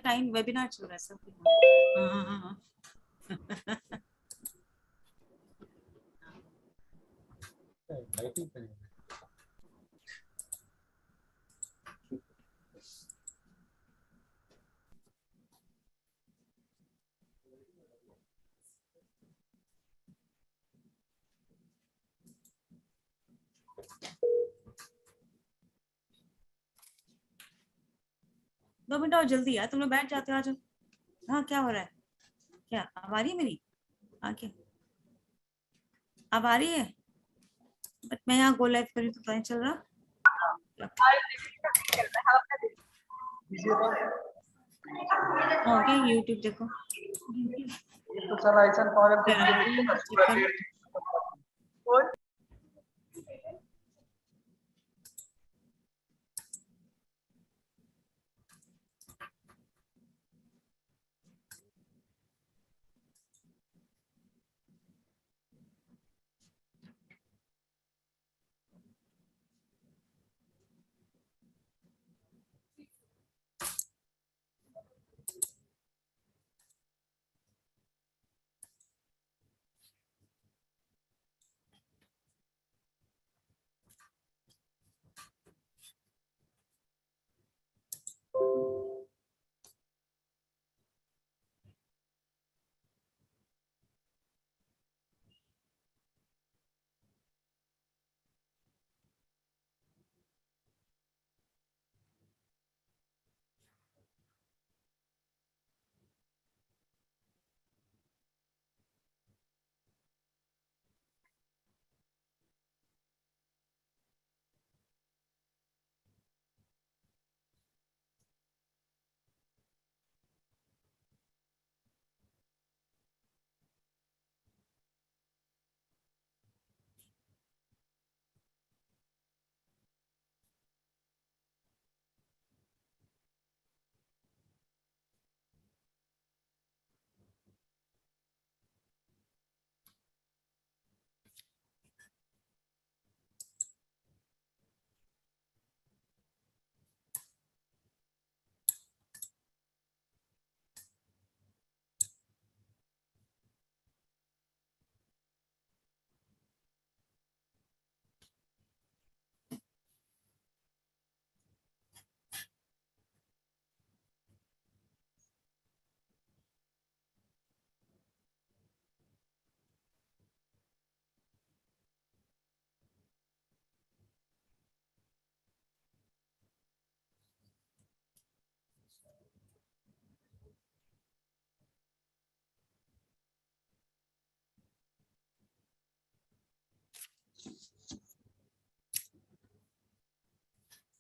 Time webinar चल रहा है सब। हाँ। दो मिनट और जल्दी यार, तुम लोग बैठ जाते हो, आ जाओ। हाँ क्या हो रहा है? क्या अब आ रही है मेरी? हाँ क्या अब आ रही है? बट मैं यहाँ गो लाइव करी तो पता नहीं चल रहा। ओके यूट्यूब देखो। तो चला ऐसा पागल चेक करो।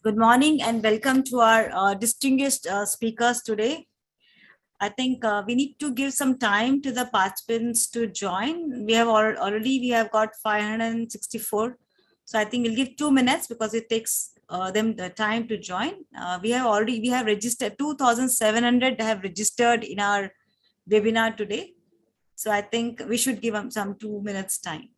Good morning and welcome to our distinguished speakers today. I think we need to give some time to the participants to join. We have already we have got 564. So I think we'll give 2 minutes because it takes them the time to join. We have registered 2,700 have registered in our webinar today. So I think we should give them some 2 minutes time.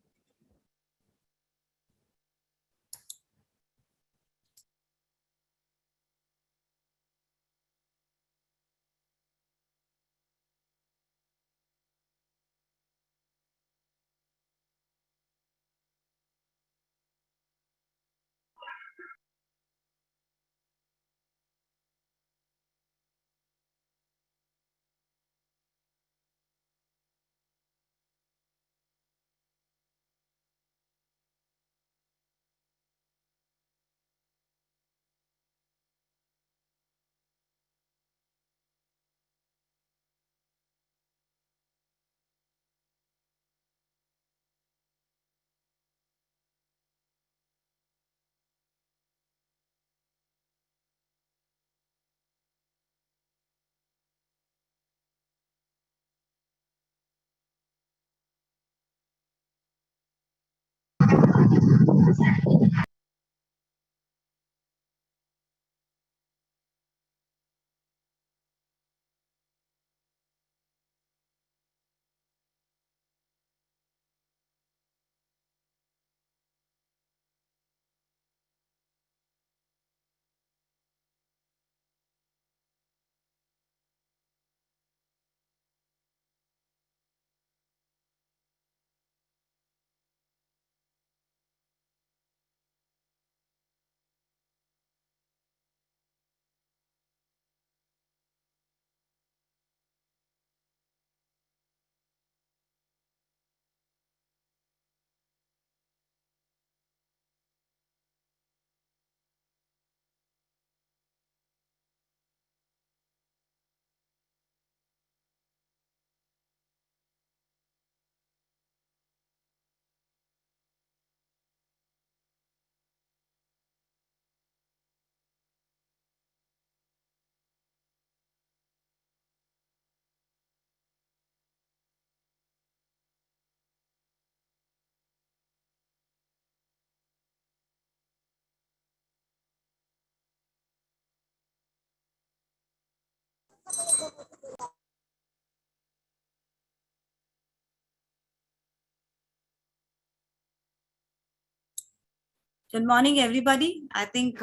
Good morning, everybody. I think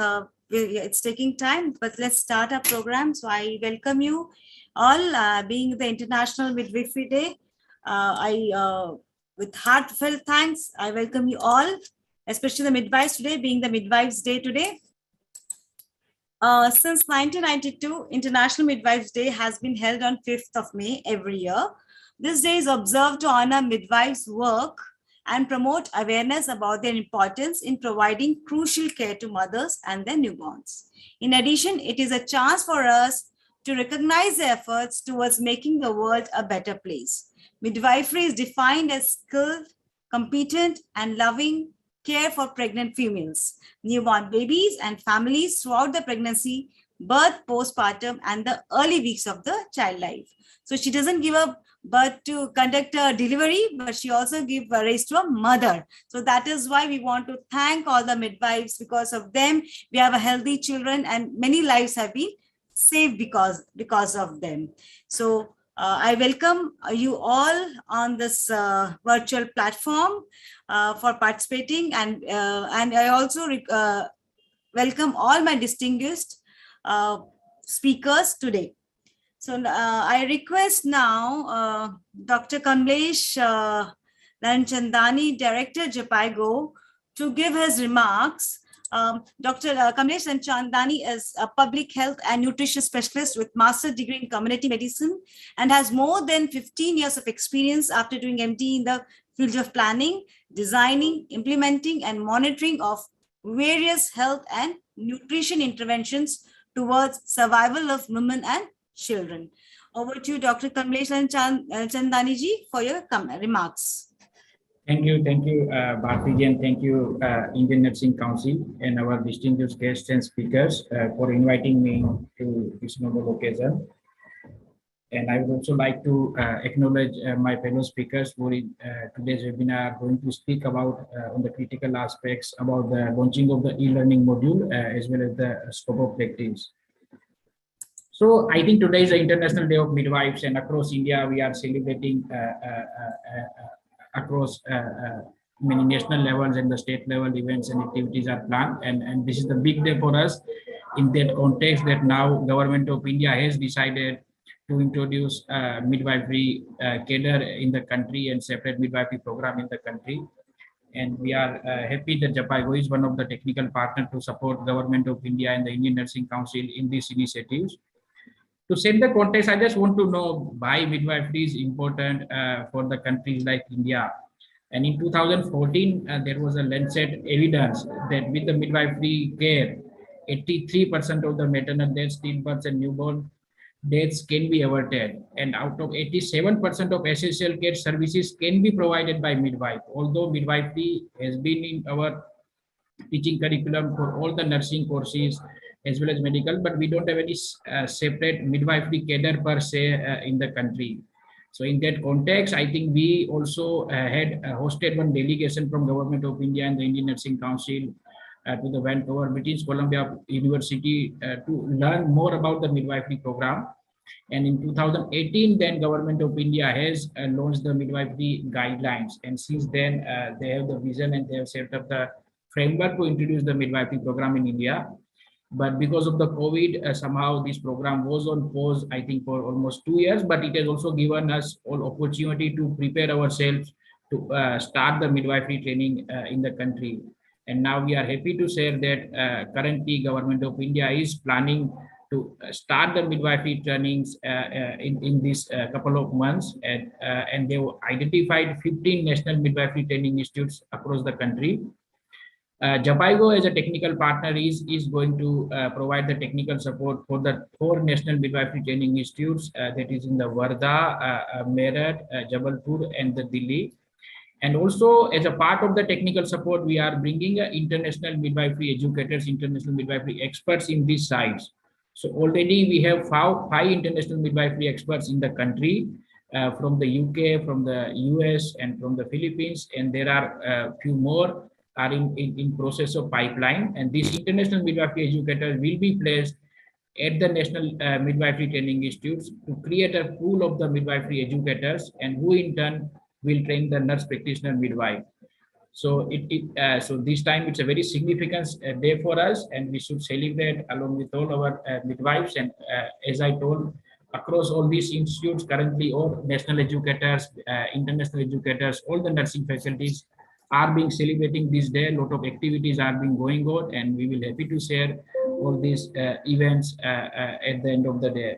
it's taking time, but let's start our program. So I welcome you all, being the International Midwifery Day. With heartfelt thanks, I welcome you all, especially the midwives today, being the Midwives Day today. Since 1992, International Midwives Day has been held on 5th of May every year. This day is observed to honor midwives' work and promote awareness about their importance in providing crucial care to mothers and their newborns. In addition, it is a chance for us to recognize their efforts towards making the world a better place. Midwifery is defined as skilled, competent, and loving care for pregnant females, newborn babies, and families throughout the pregnancy, birth, postpartum, and the early weeks of the child life. So she doesn't give up birth to conduct a delivery, but she also gives rise to a mother. So that is why we want to thank all the midwives. Because of them, we have a healthy children, and many lives have been saved because of them. So I welcome you all on this virtual platform for participating, and I also welcome all my distinguished speakers today. So I request now Dr. Kamlesh Lanchandani, Director, Japaigo, to give his remarks. Dr. Kamlesh Lanchandani is a public health and nutrition specialist with master's degree in community medicine and has more than 15 years of experience after doing MD in the field of planning, designing, implementing, and monitoring of various health and nutrition interventions towards survival of women and children. Over to you, Dr. Kamlesh Lanchandani ji, for your remarks. Thank you, Bharti, and thank you, Indian Nursing Council and our distinguished guests and speakers for inviting me to this noble occasion. And I would also like to acknowledge my fellow speakers who in today's webinar are going to speak about on the critical aspects about the launching of the e-learning module as well as the scope of practice. So I think today is the International Day of Midwives, and across India we are celebrating across many national levels and the state level events and activities are planned, and this is the big day for us. In that context, that now Government of India has decided to introduce midwifery cadre in the country and separate midwifery program in the country. And we are happy that Japaigo is one of the technical partners to support Government of India and the Indian Nursing Council in these initiatives. To set the context, I just want to know why midwifery is important for the countries like India. And in 2014, there was a Lancet evidence that with the midwifery care, 83% of the maternal deaths, stillbirths, and newborn deaths can be averted. And out of 87% of essential care services can be provided by midwife. Although midwifery has been in our teaching curriculum for all the nursing courses as well as medical, but we don't have any separate midwifery cadre per se in the country. So in that context, I think we also had hosted one delegation from Government of India and the Indian Nursing Council to the Vancouver, British Columbia University to learn more about the midwifery program. And in 2018, then Government of India has launched the midwifery guidelines. And since then, they have the vision and they have set up the framework to introduce the midwifery program in India. But because of the COVID, somehow this program was on pause, I think, for almost 2 years. But it has also given us all opportunity to prepare ourselves to start the midwifery training in the country. And now we are happy to share that currently Government of India is planning to start the midwifery trainings in this couple of months. And they identified 15 national midwifery training institutes across the country. Japaigo as a technical partner is going to provide the technical support for the 4 national midwifery training institutes that is in the Wardha, Meerut, Jabalpur, and the Delhi. And also as a part of the technical support, we are bringing international midwifery educators, international midwifery experts in these sites. So already we have 5 international midwifery experts in the country from the UK, from the US, and from the Philippines, and there are a few more are in process of pipeline, and these international midwifery educators will be placed at the national midwifery training institutes to create a pool of the midwifery educators, and who in turn will train the nurse practitioner midwife. So so this time it's a very significant day for us, and we should celebrate along with all our midwives. And as I told, across all these institutes, currently all national educators, international educators, all the nursing faculties are being celebrating this day. A lot of activities are being going on, and we will happy to share all these events at the end of the day.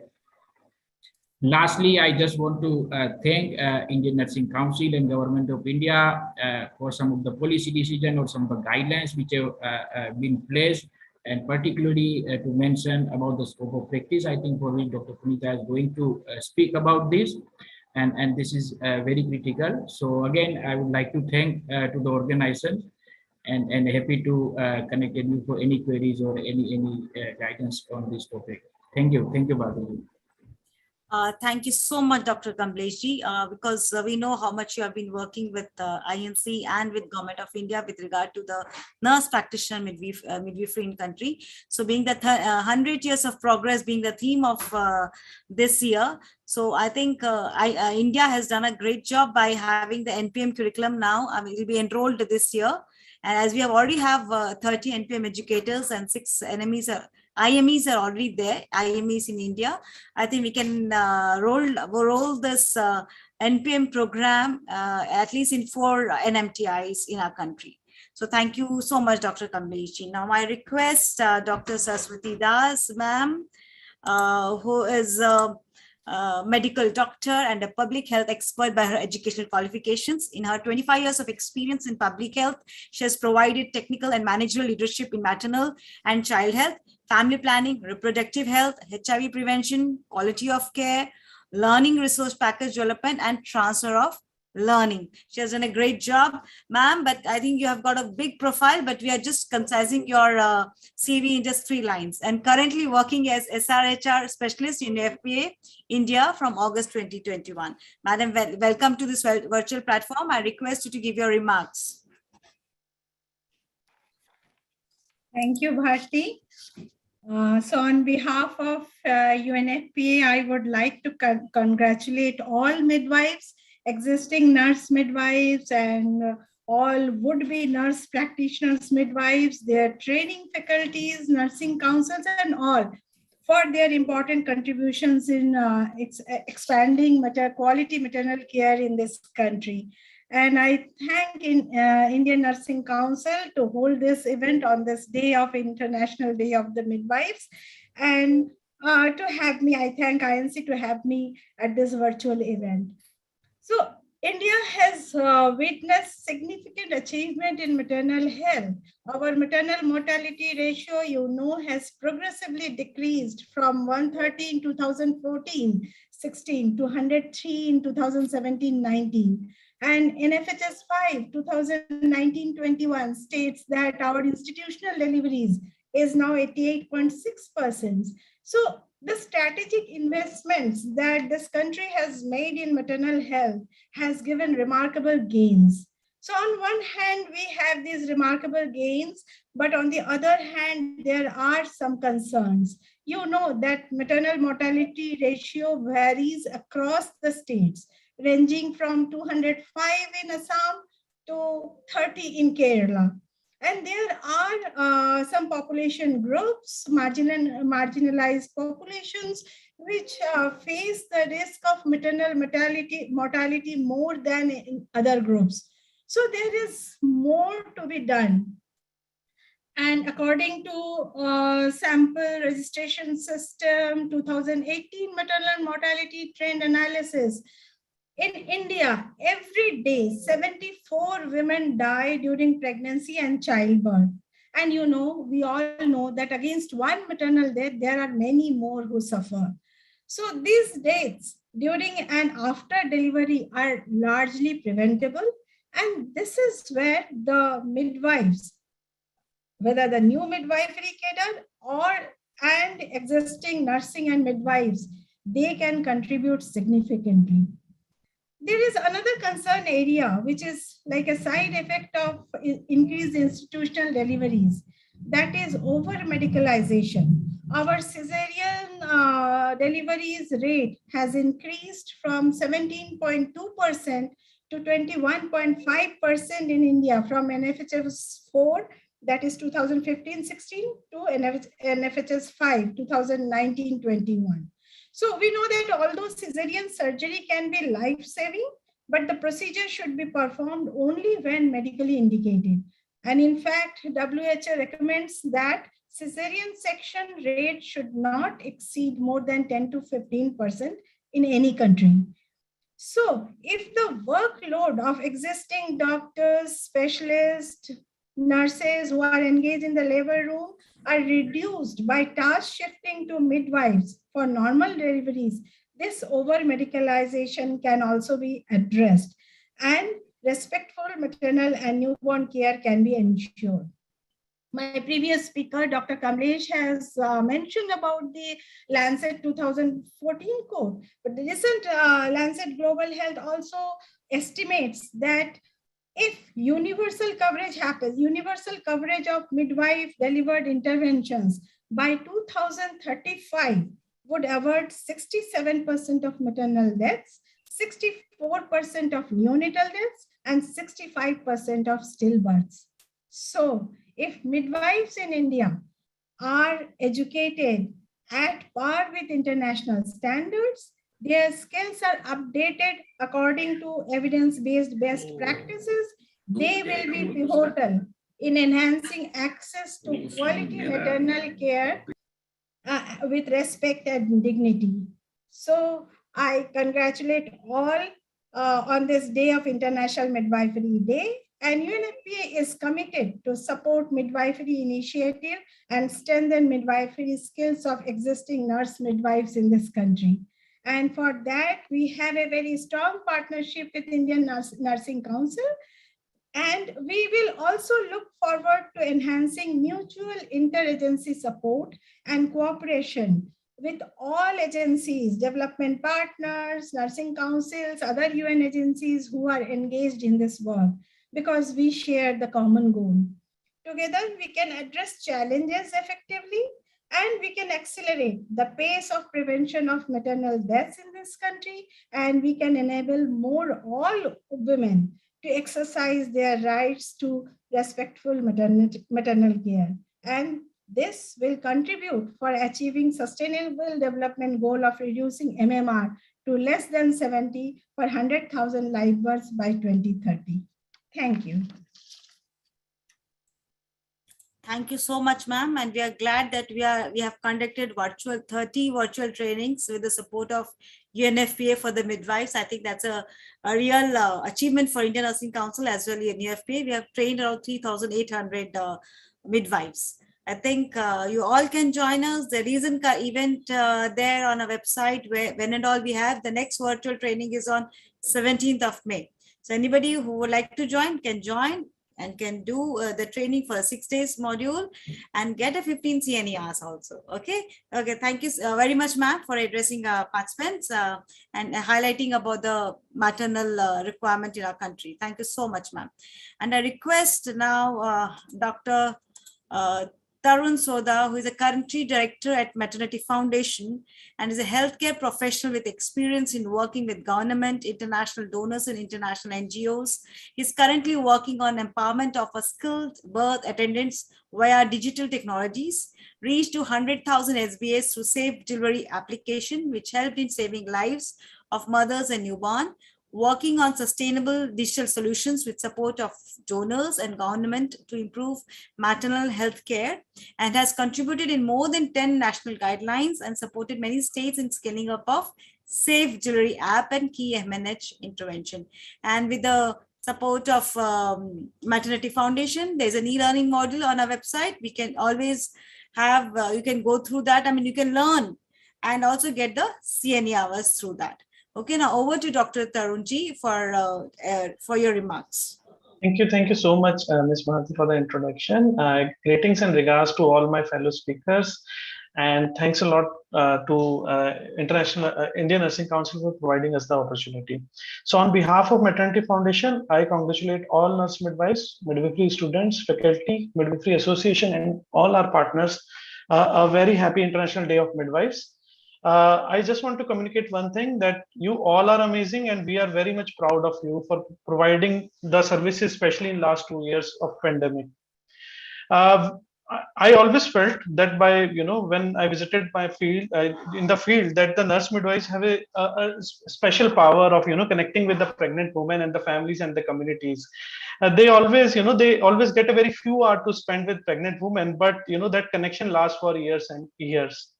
Lastly, I just want to thank Indian Nursing Council and Government of India for some of the policy decision or some of the guidelines which have been placed, and particularly to mention about the scope of practice. I think probably Dr. Punita is going to speak about this, and this is very critical. So again, I would like to thank to the organization, and happy to connect with you for any queries or any guidance on this topic. Thank you, Bhargavi. Thank you so much, Dr. Kambleshji, because we know how much you have been working with INC and with Government of India with regard to the nurse practitioner midwifery in country. So being the 100 years of progress being the theme of this year, so I think India has done a great job by having the NPM curriculum now. I mean, it will be enrolled this year. And as we have already have 30 NPM educators and 6 IMEs are already there, IMEs in India. I think we can roll this NPM program at least in 4 NMTIs in our country. So thank you so much, Dr. Kambleshji. Now I request Dr. Saraswati Das, ma'am, who is medical doctor and a public health expert by her educational qualifications. In her 25 years of experience in public health, she has provided technical and managerial leadership in maternal and child health, family planning, reproductive health, HIV prevention, quality of care, learning resource package development, and transfer of learning. She has done a great job, ma'am, but I think you have got a big profile, but we are just concising your CV in just 3 lines. And currently working as SRHR specialist in FPA India from August 2021. Madam, welcome to this virtual platform. I request you to give your remarks. Thank you, Bharti. So on behalf of UNFPA, I would like to congratulate all midwives, existing nurse midwives, and all would-be nurse practitioners midwives, their training faculties, nursing councils, and all for their important contributions in expanding quality maternal care in this country. And I thank Indian Nursing Council to hold this event on this day of International Day of the Midwives. And to have me, I thank INC to have me at this virtual event. So India has witnessed significant achievement in maternal health. Our maternal mortality ratio, you know, has progressively decreased from 130 in 2014-16 to 103 in 2017-19. And in FHS 5, 2019-21 states that our institutional deliveries is now 88.6%. So the strategic investments that this country has made in maternal health has given remarkable gains. So on one hand, we have these remarkable gains, but on the other hand, there are some concerns. You know that maternal mortality ratio varies across the states, ranging from 205 in Assam to 30 in Kerala. And there are some population groups, marginalized populations, which face the risk of maternal mortality more than in other groups. So there is more to be done. And according to sample registration system 2018 maternal mortality trend analysis, in India, every day, 74 women die during pregnancy and childbirth. And you know, we all know that against one maternal death, there are many more who suffer. So these deaths during and after delivery are largely preventable. And this is where the midwives, whether the new midwifery cadre and existing nursing and midwives, they can contribute significantly. There is another concern area, which is like a side effect of increased institutional deliveries, that is over medicalization. Our cesarean deliveries rate has increased from 17.2% to 21.5% in India from NFHS 4, that is 2015-16, to NFHS 5, 2019-21. So we know that although cesarean surgery can be life-saving, but the procedure should be performed only when medically indicated. And in fact, WHO recommends that cesarean section rate should not exceed more than 10 to 15% in any country. So if the workload of existing doctors, specialists, nurses who are engaged in the labor room are reduced by task shifting to midwives for normal deliveries, this over-medicalization can also be addressed, and respectful maternal and newborn care can be ensured. My previous speaker, Dr. Kamlesh, has mentioned about the Lancet 2014 code, but the recent Lancet Global Health also estimates that if universal coverage happens, universal coverage of midwife delivered interventions by 2035 would avert 67% of maternal deaths, 64% of neonatal deaths, and 65% of stillbirths. So if midwives in India are educated at par with international standards, their skills are updated according to evidence-based best practices, they will be pivotal in enhancing access to quality maternal care with respect and dignity. So I congratulate all on this day of International Midwifery Day, and UNFPA is committed to support midwifery initiative and strengthen midwifery skills of existing nurse midwives in this country. And for that, we have a very strong partnership with Indian Nursing Council. And we will also look forward to enhancing mutual interagency support and cooperation with all agencies, development partners, nursing councils, other UN agencies who are engaged in this work, because we share the common goal. Together, we can address challenges effectively, and we can accelerate the pace of prevention of maternal deaths in this country, and we can enable all women to exercise their rights to respectful maternal care. And this will contribute for achieving sustainable development goal of reducing MMR to less than 70 per 100,000 live births by 2030. Thank you. Thank you so much, ma'am. And we are glad that we have conducted 30 virtual trainings with the support of UNFPA for the midwives. I think that's a real achievement for Indian Nursing Council as well as UNFPA. We have trained around 3,800 midwives. I think you all can join us. There is an event there on our website when and all we have. The next virtual training is on 17th of May. So anybody who would like to join can join and can do the training for a 6 days module and get a 15 CNERs also. Okay. Thank you very much, ma'am, for addressing participants and highlighting about the maternal requirement in our country. Thank you so much, ma'am. And I request now Dr. Tarun Soda, who is a country director at Maternity Foundation and is a healthcare professional with experience in working with government, international donors, and international NGOs. He's currently working on empowerment of a skilled birth attendants via digital technologies, reached to 100,000 SBAs through Safe Delivery application, which helped in saving lives of mothers and newborn, working on sustainable digital solutions with support of donors and government to improve maternal health care, and has contributed in more than 10 national guidelines and supported many states in scaling up of Safe Delivery app and key MNH intervention. And with the support of Maternity Foundation, there's an e-learning module on our website. We can always have, you can go through that. I mean, you can learn and also get the CNE hours through that. Okay, now over to Dr. Tarunji for your remarks. Thank you so much, Ms. Bharti, for the introduction. Greetings and regards to all my fellow speakers, and thanks a lot to Indian Nursing Council for providing us the opportunity. So on behalf of Maternity Foundation, I congratulate all nurse midwives, midwifery students, faculty, Midwifery Association, and all our partners. A very happy International Day of Midwives. I just want to communicate one thing, that you all are amazing and we are very much proud of you for providing the services, especially in last 2 years of pandemic. I always felt that by, when I visited my field, in the field, that the nurse midwives have a special power of, connecting with the pregnant women and the families and the communities. They always get a very few hours to spend with pregnant women, but, that connection lasts for years and years.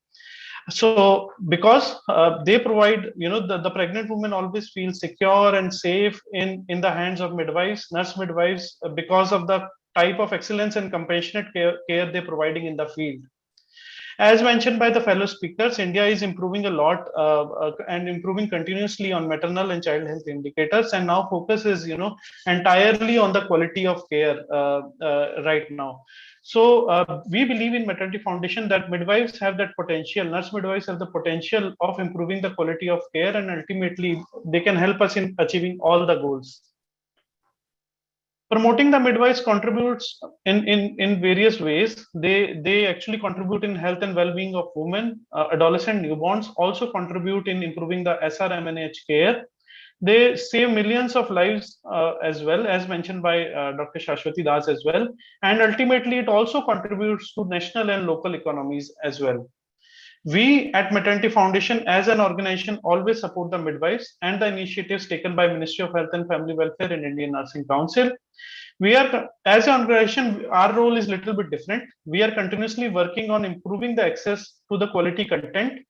So because they provide, the pregnant woman always feels secure and safe in the hands of midwives, nurse midwives, because of the type of excellence and compassionate care they're providing in the field. As mentioned by the fellow speakers, India is improving a lot and improving continuously on maternal and child health indicators, and now focus is, entirely on the quality of care right now. So we believe in Maternity Foundation that midwives have that potential, nurse midwives have the potential of improving the quality of care, and ultimately they can help us in achieving all the goals. Promoting the midwives contributes in various ways. They actually contribute in health and well-being of women, adolescent newborns, also contribute in improving the SRMNH care. They save millions of lives as well, as mentioned by Dr. Shashwati Das as well. And ultimately, it also contributes to national and local economies as well. We at Maternity Foundation as an organization always support the midwives and the initiatives taken by Ministry of Health and Family Welfare and Indian Nursing Council. We are, as an organization, our role is a little bit different. We are continuously working on improving the access to the quality content,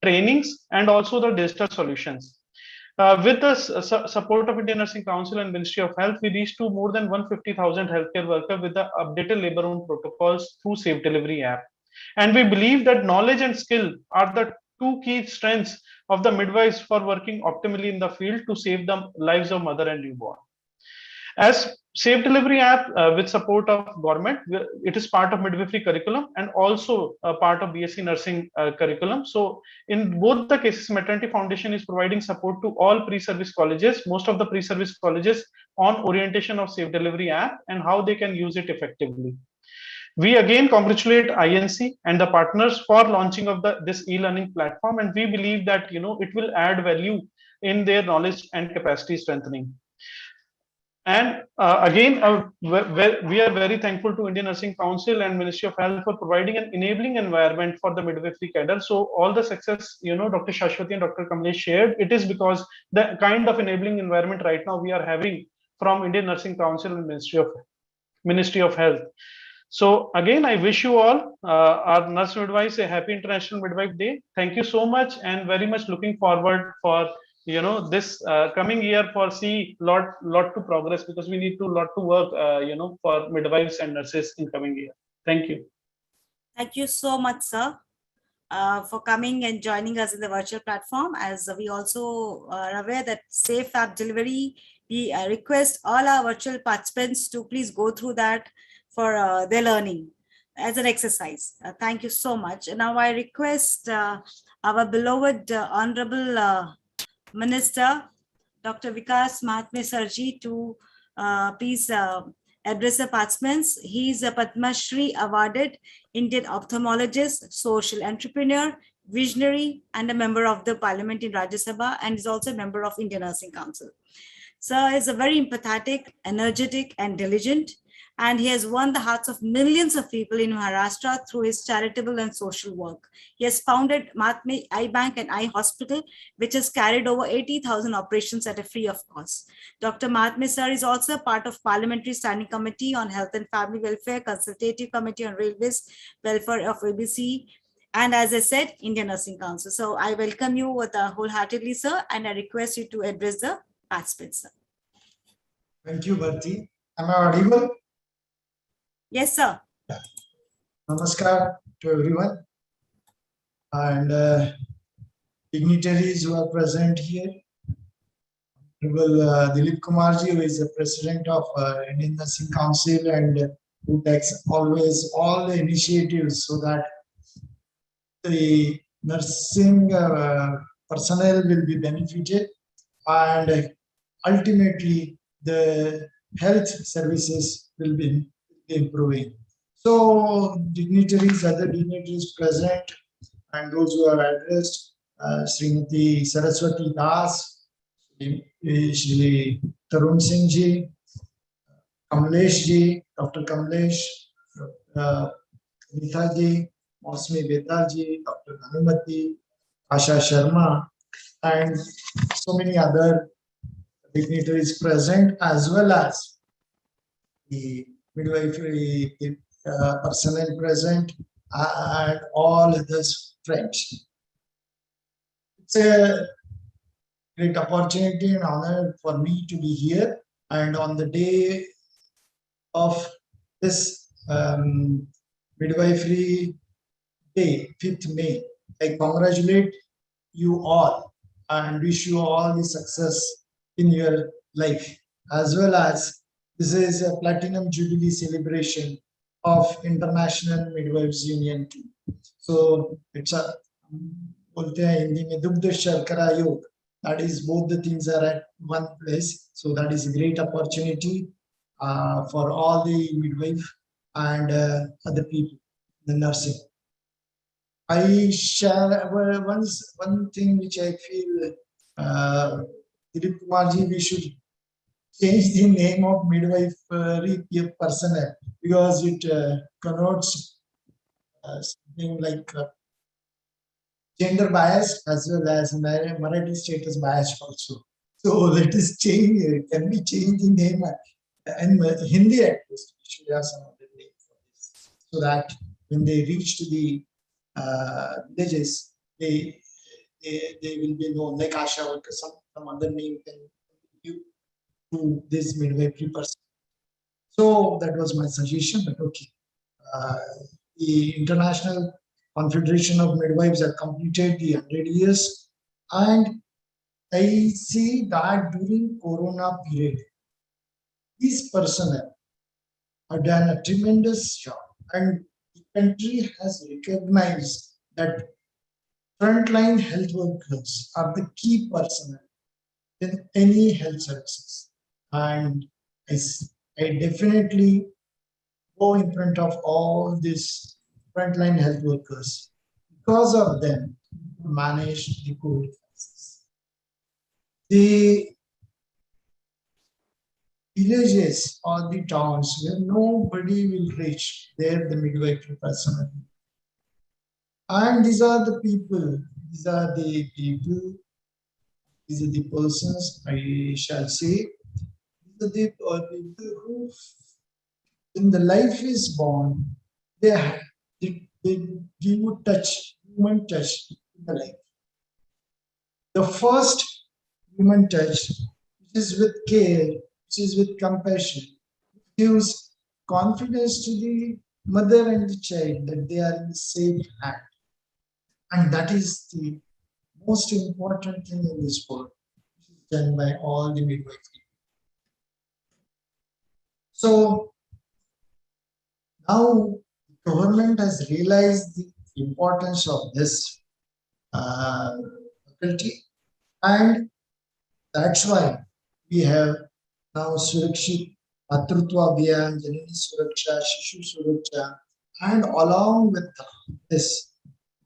trainings, and also the digital solutions. With the support of Indian Nursing Council and Ministry of Health, we reached to more than 150,000 healthcare workers with the updated labor room protocols through Safe Delivery app. And we believe that knowledge and skill are the two key strengths of the midwives for working optimally in the field to save the lives of mother and newborn. As Safe Delivery app with support of government, it is part of midwifery curriculum and also a part of BSc nursing curriculum. So in both the cases, Maternity Foundation is providing support to all pre-service colleges, most of the pre-service colleges, on orientation of Safe Delivery app and how they can use it effectively. We again congratulate INC and the partners for launching of this e-learning platform, and we believe that it will add value in their knowledge and capacity strengthening. And again, we are very thankful to Indian Nursing Council and Ministry of Health for providing an enabling environment for the midwifery cadre. So all the success, Dr. Shashwati and Dr. Kamlesh shared, it is because the kind of enabling environment right now we are having from Indian Nursing Council and Ministry of Health. So again, I wish you all, our nurse midwives, a happy International Midwife Day. Thank you so much, and very much looking forward for this coming year for see lot to progress, because we need to lot to work for midwives and nurses in coming year. Thank you. Thank you so much, sir, for coming and joining us in the virtual platform. As we also are aware that Safe App Delivery, we request all our virtual participants to please go through that for their learning as an exercise. Thank you so much. And now I request our beloved Honorable Minister, Dr. Vikas Mahatme Sarji, to please address the participants. He is a Padma Shri awarded Indian ophthalmologist, social entrepreneur, visionary, and a member of the Parliament in Rajya Sabha, and is also a member of Indian Nursing Council. Sir is a very empathetic, energetic, and diligent, and he has won the hearts of millions of people in Maharashtra through his charitable and social work. He has founded Mahatme Eye Bank and Eye Hospital, which has carried over 80,000 operations at a free of cost. Dr. Mahatme sir is also a part of Parliamentary Standing Committee on Health and Family Welfare, Consultative Committee on Railways, Welfare of ABC, and as I said, Indian Nursing Council. So I welcome you with wholeheartedly, sir, and I request you to address the participants, sir. Thank you, Bharti. Am I audible? Yes, sir. Namaskar to everyone and dignitaries who are present here. Honorable Dilip Kumarji, who is the president of Indian Nursing Council and who takes always all the initiatives so that the nursing personnel will be benefited and ultimately the health services will be improving. So dignitaries, other dignitaries present and those who are addressed, Srimati Saraswati Das, Shri Tarun Singh Ji, Kamlesh Ji, Dr. Kamlesh, Nitha Ji, Mausmi Betal Ji, Dr. Anumati, Asha Sharma, and so many other dignitaries present, as well as the midwifery personnel present, and all others friends. It's a great opportunity and honor for me to be here. And on the day of this midwifery day, 5th May, I congratulate you all and wish you all the success in your life, as well as this is a Platinum Jubilee celebration of International Midwives Union too. So it's a बोलते हैं हिंदी में दुग्ध शर्करा योग, that is both the things are at one place. So that is a great opportunity for all the midwife and other people, the nursing. I shall one thing which I feel, Dilip Kumarji, we should change the name of midwifery personnel, because it connotes something like gender bias as well as Marathi status bias also. So let us change. Can we change the name? And Hindi at least we should have some other name for this, so that when they reach to the villages, they will be known like Asha or some other name can give to this midwifery person. So that was my suggestion. But okay, the International Confederation of Midwives have completed the 100 years, and I see that during Corona period, these personnel have done a tremendous job, and the country has recognized that frontline health workers are the key personnel in any health services. And I definitely go in front of all these frontline health workers. Because of them, manage the COVID crisis. The villages or the towns where nobody will reach, there the midwifery personnel. And these are the people, these are the persons, I shall say, these are the people who, when the life is born, they give a touch, human touch in the life. The first human touch, which is with care, which is with compassion, gives confidence to the mother and the child that they are in safe hand. And that is the most important thing in this world, which is done by all the midwifery. So now the government has realized the importance of this faculty, and that's why we have now Surakshit Matrutva Abhiyan, Janani Suraksha, Shishu Suraksha, and along with this,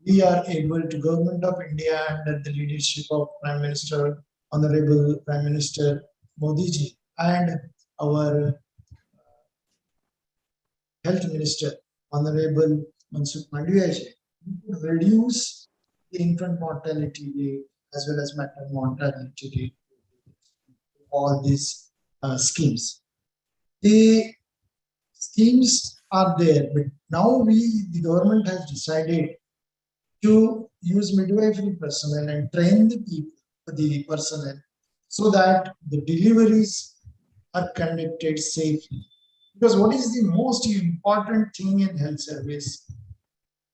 we are able to, Government of India under the leadership of Prime Minister, Honorable Prime Minister Modi ji, and our Health Minister, Honorable Mansukh Mandaviya ji, reduce the infant mortality rate as well as maternal mortality rate, all these schemes. The schemes are there, but now the government has decided to use midwifery personnel and train the personnel, so that the deliveries are conducted safely. Because what is the most important thing in health service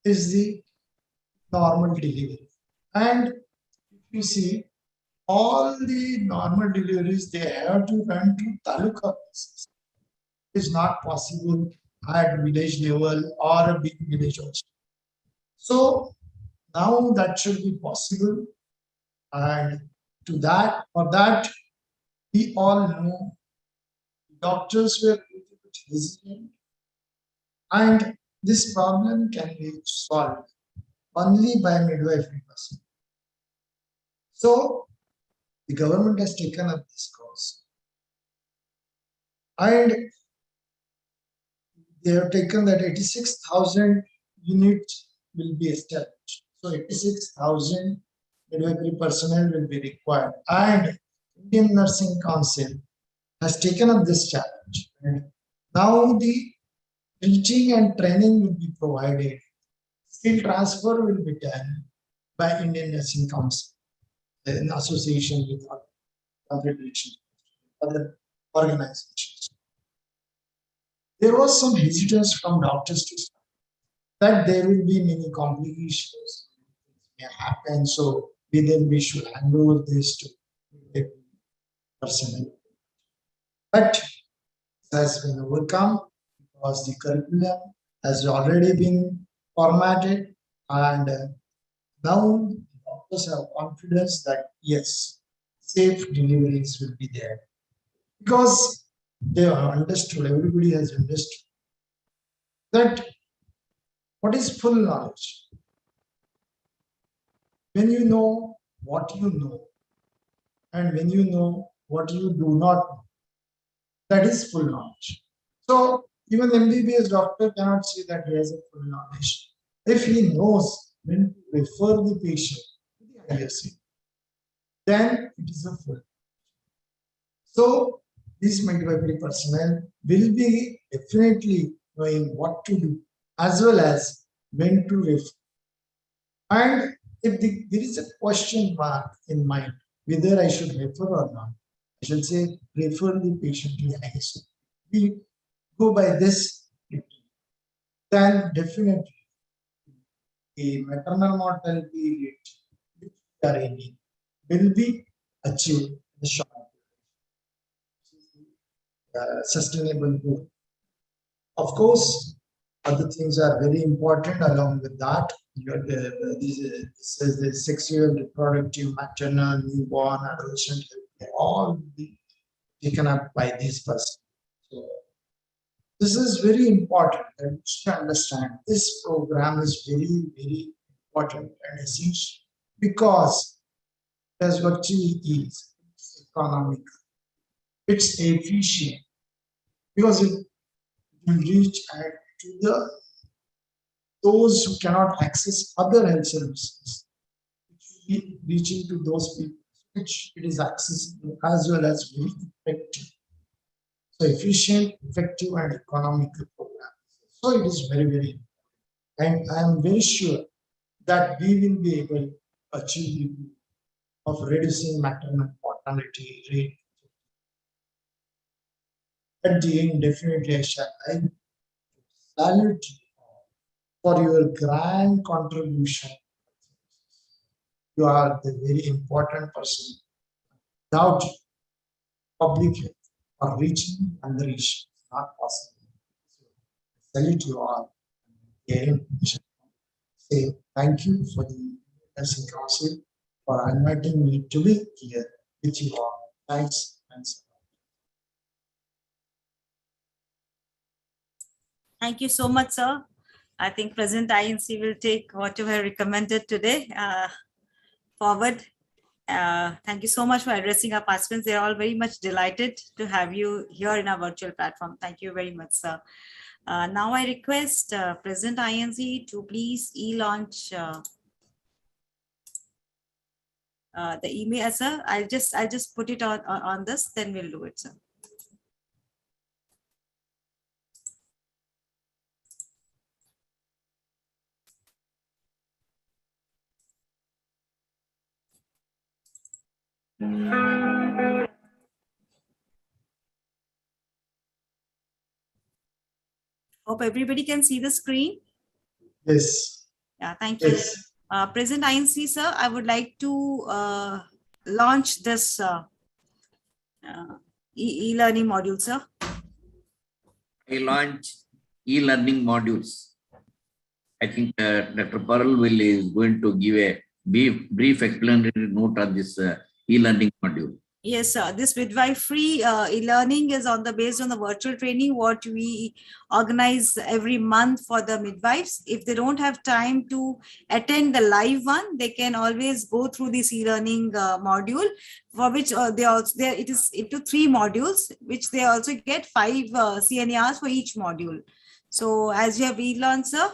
is the normal delivery. And if you see, all the normal deliveries, they have to run to taluka basis. It is not possible at village level or a big village also. So now that should be possible, and for that, we all know doctors were a little bit hesitant, and this problem can be solved only by midwifery person. So the government has taken up this cause, and they have taken that 86,000 units will be established. So 86,000 midwifery personnel will be required, and Indian Nursing Council has taken up this challenge. And now the teaching and training will be provided. Skill transfer will be done by Indian Nursing Council in association with other confederations, other organizations. There was some hesitance from doctors to start that there will be many complications may happen, so we should hand over this to the personnel. But it has been overcome because the curriculum has already been formatted, and now doctors have confidence that yes, safe deliveries will be there, because they have understood, everybody has understood that what is full knowledge? When you know what you know, and when you know what you do not know, that is full knowledge. So even MBBS doctor cannot say that he has a full knowledge. If he knows when to refer the patient to the ISC, then it is a full. So this midwifery personnel will be definitely knowing what to do as well as when to refer. And if there is a question mark in mind whether I should refer or not, I should say refer the patient to the ISC. We go by this, then definitely the maternal mortality rate which we are aiming will be achieved in the short sustainable goal. Of course, other things are very important along with that. This is the sexual, reproductive, maternal, newborn, adolescent, they all will be taken up by this person. So this is very important, and you should understand this program is very, very important and essential because that's what it is. It's economic, it's efficient, because it will reach out to those who cannot access other health services. It should be reaching to those people which it is accessible as well as very effective. So efficient, effective, and economical program. So it is very, very important. And I am very sure that we will be able to achieve the goal of reducing maternal mortality rate. At the end, definitely I salute you for your grand contribution. You are the very important person. Without public health or reaching and the reach, it's not possible. So, salute you all. Again, say thank you for the Nursing Council for inviting me to be here with you all. Thanks. Thank you so much, sir. I think President INC will take what you have recommended today forward. Thank you so much for addressing our participants. They're all very much delighted to have you here in our virtual platform. Thank you very much, sir. Now I request President INC to please e-launch the email, sir. I'll just put it on this, then we'll do it, sir. Hope everybody can see the screen. Yes. Yeah, thank you. Yes. President INC, sir, I would like to launch this e-learning module, sir. I launch e-learning modules. I think Dr. Parul is going to give a brief explanatory note on this e-learning module. Yes, this midwifery e-learning is based on the virtual training what we organize every month for the midwives. If they don't have time to attend the live one, they can always go through this e-learning module, for which it is into 3 modules, which they also get 5 CNARs for each module. So as you have e-learned, sir.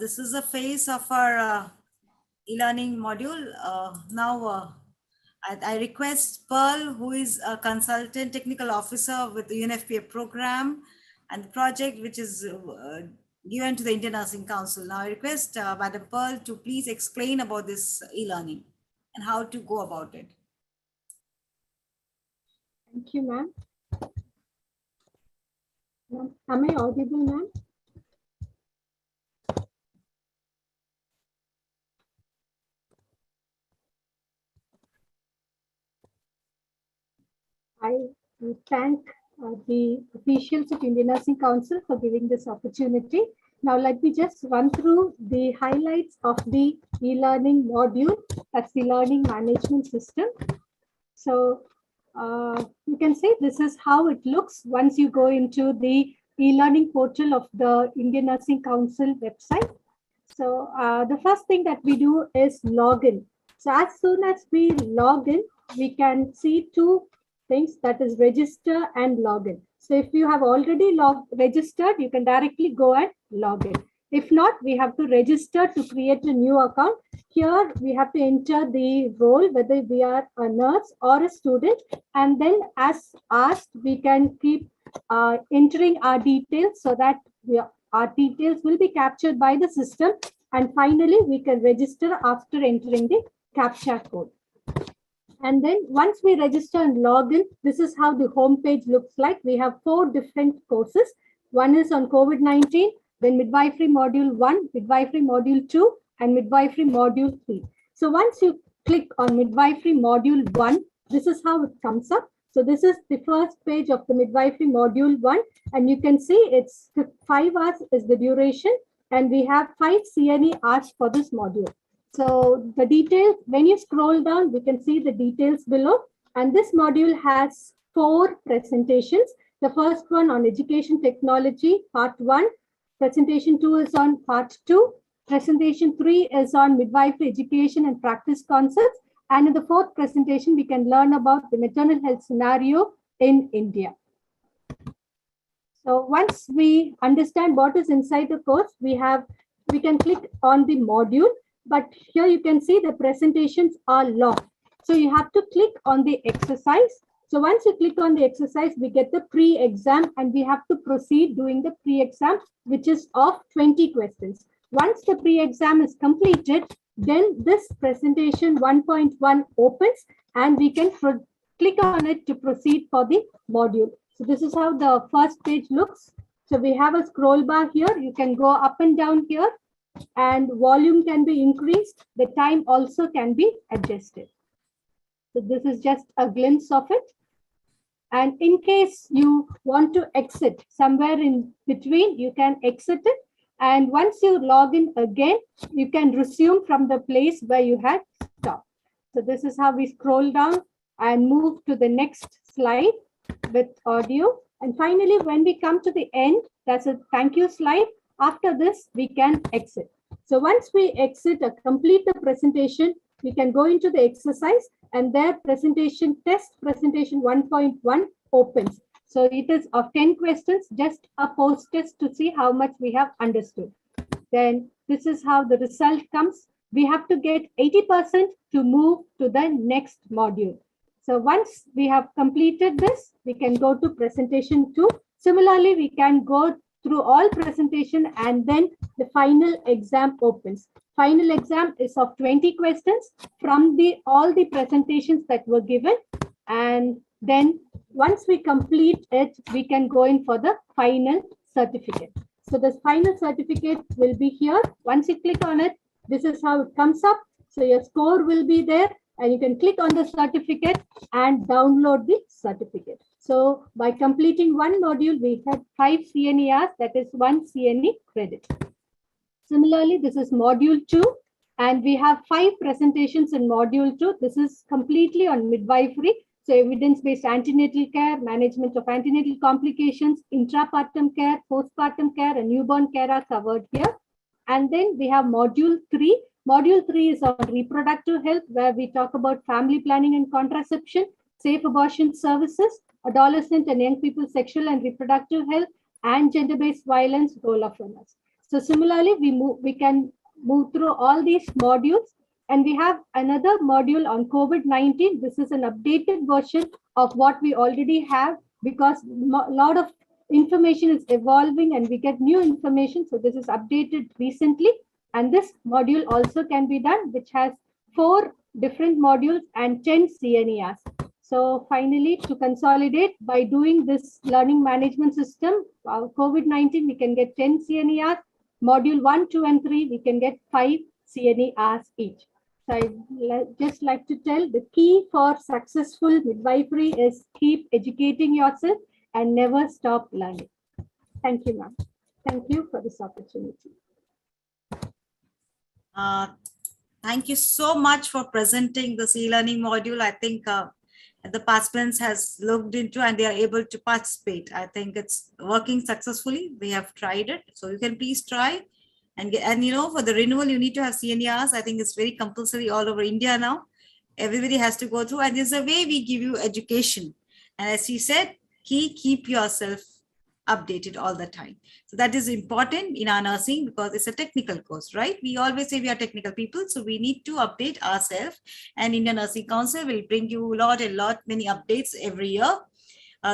This is the face of our e-learning module. Now, I request Pearl, who is a consultant technical officer with the UNFPA program and the project which is given to the Indian Nursing Council. Now, I request Madam Pearl to please explain about this e-learning and how to go about it. Thank you, ma'am. Am I audible, ma'am? I thank the officials of Indian Nursing Council for giving this opportunity. Now, let me just run through the highlights of the e-learning module. That's the learning management system. So you can see this is how it looks once you go into the e-learning portal of the Indian Nursing Council website. So the first thing that we do is log in. So as soon as we log in, we can see 2 things, that is register and login. So if you have already registered, you can directly go and log in. If not, we have to register to create a new account. Here we have to enter the role, whether we are a nurse or a student, and then as asked, we can keep entering our details so that our details will be captured by the system, and finally we can register after entering the CAPTCHA code. And then once we register and log in, this is how the home page looks like. We have 4 different courses. One is on COVID-19, then Midwifery Module 1, Midwifery Module 2, and Midwifery Module 3. So once you click on Midwifery Module 1, this is how it comes up. So this is the first page of the Midwifery Module 1, and you can see it's 5 hours is the duration, and we have 5 CNE hours for this module. So the details, when you scroll down, we can see the details below. And this module has 4 presentations. The first one on education technology, part 1. Presentation 2 is on part 2. Presentation 3 is on midwifery education and practice concepts. And in the 4th presentation, we can learn about the maternal health scenario in India. So once we understand what is inside the course, we can click on the module. But here you can see the presentations are long. So you have to click on the exercise. So once you click on the exercise, we get the pre-exam, and we have to proceed doing the pre-exam, which is of 20 questions. Once the pre-exam is completed, then this presentation 1.1 opens, and we can click on it to proceed for the module. So this is how the first page looks. So we have a scroll bar here. You can go up and down here, and volume can be increased. The time also can be adjusted. So this is just a glimpse of it. And in case you want to exit somewhere in between, you can exit it. And once you log in again, you can resume from the place where you had stopped. So this is how we scroll down and move to the next slide with audio. And finally, when we come to the end, that's a thank you slide. After this, we can exit. So once we exit or complete the presentation, we can go into the exercise, and their presentation 1.1 opens. So it is of 10 questions, just a post test to see how much we have understood. Then this is how the result comes. We have to get 80% to move to the next module. So once we have completed this, we can go to presentation 2. Similarly, we can go through all presentation, and then the final exam opens. Final exam is of 20 questions from all the presentations that were given. And then once we complete it, we can go in for the final certificate. So the final certificate will be here. Once you click on it, this is how it comes up. So your score will be there and you can click on the certificate and download the certificate. So by completing one module, we have 5 CNERs, that is 1 CNE credit. Similarly, this is module 2 and we have 5 presentations in module 2. This is completely on midwifery. So evidence-based antenatal care, management of antenatal complications, intrapartum care, postpartum care, and newborn care are covered here. And then we have module 3. Module 3 is on reproductive health, where we talk about family planning and contraception, safe abortion services, adolescent and young people's sexual and reproductive health, and gender-based violence, role of women. So similarly, we can move through all these modules. And we have another module on COVID-19. This is an updated version of what we already have because a lot of information is evolving and we get new information. So this is updated recently. And this module also can be done, which has 4 different modules and 10 CNERs. So finally, to consolidate, by doing this learning management system, COVID-19, we can get 10 CNERs. Module 1, 2, and 3, we can get 5 CNERs each. So I'd just like to tell the key for successful midwifery is keep educating yourself and never stop learning. Thank you, ma'am. Thank you for this opportunity. Thank you so much for presenting this e-learning module. I think the participants has looked into and they are able to participate. I think it's working successfully. We have tried it. So you can please try. And you know, for the renewal, you need to have CNERs. I think it's very compulsory all over India now. Everybody has to go through, and there's a way we give you education. And as you said, keep yourself updated all the time. So that is important in our nursing because it's a technical course, right? We always say we are technical people, so we need to update ourselves. And Indian Nursing Council will bring you many updates every year.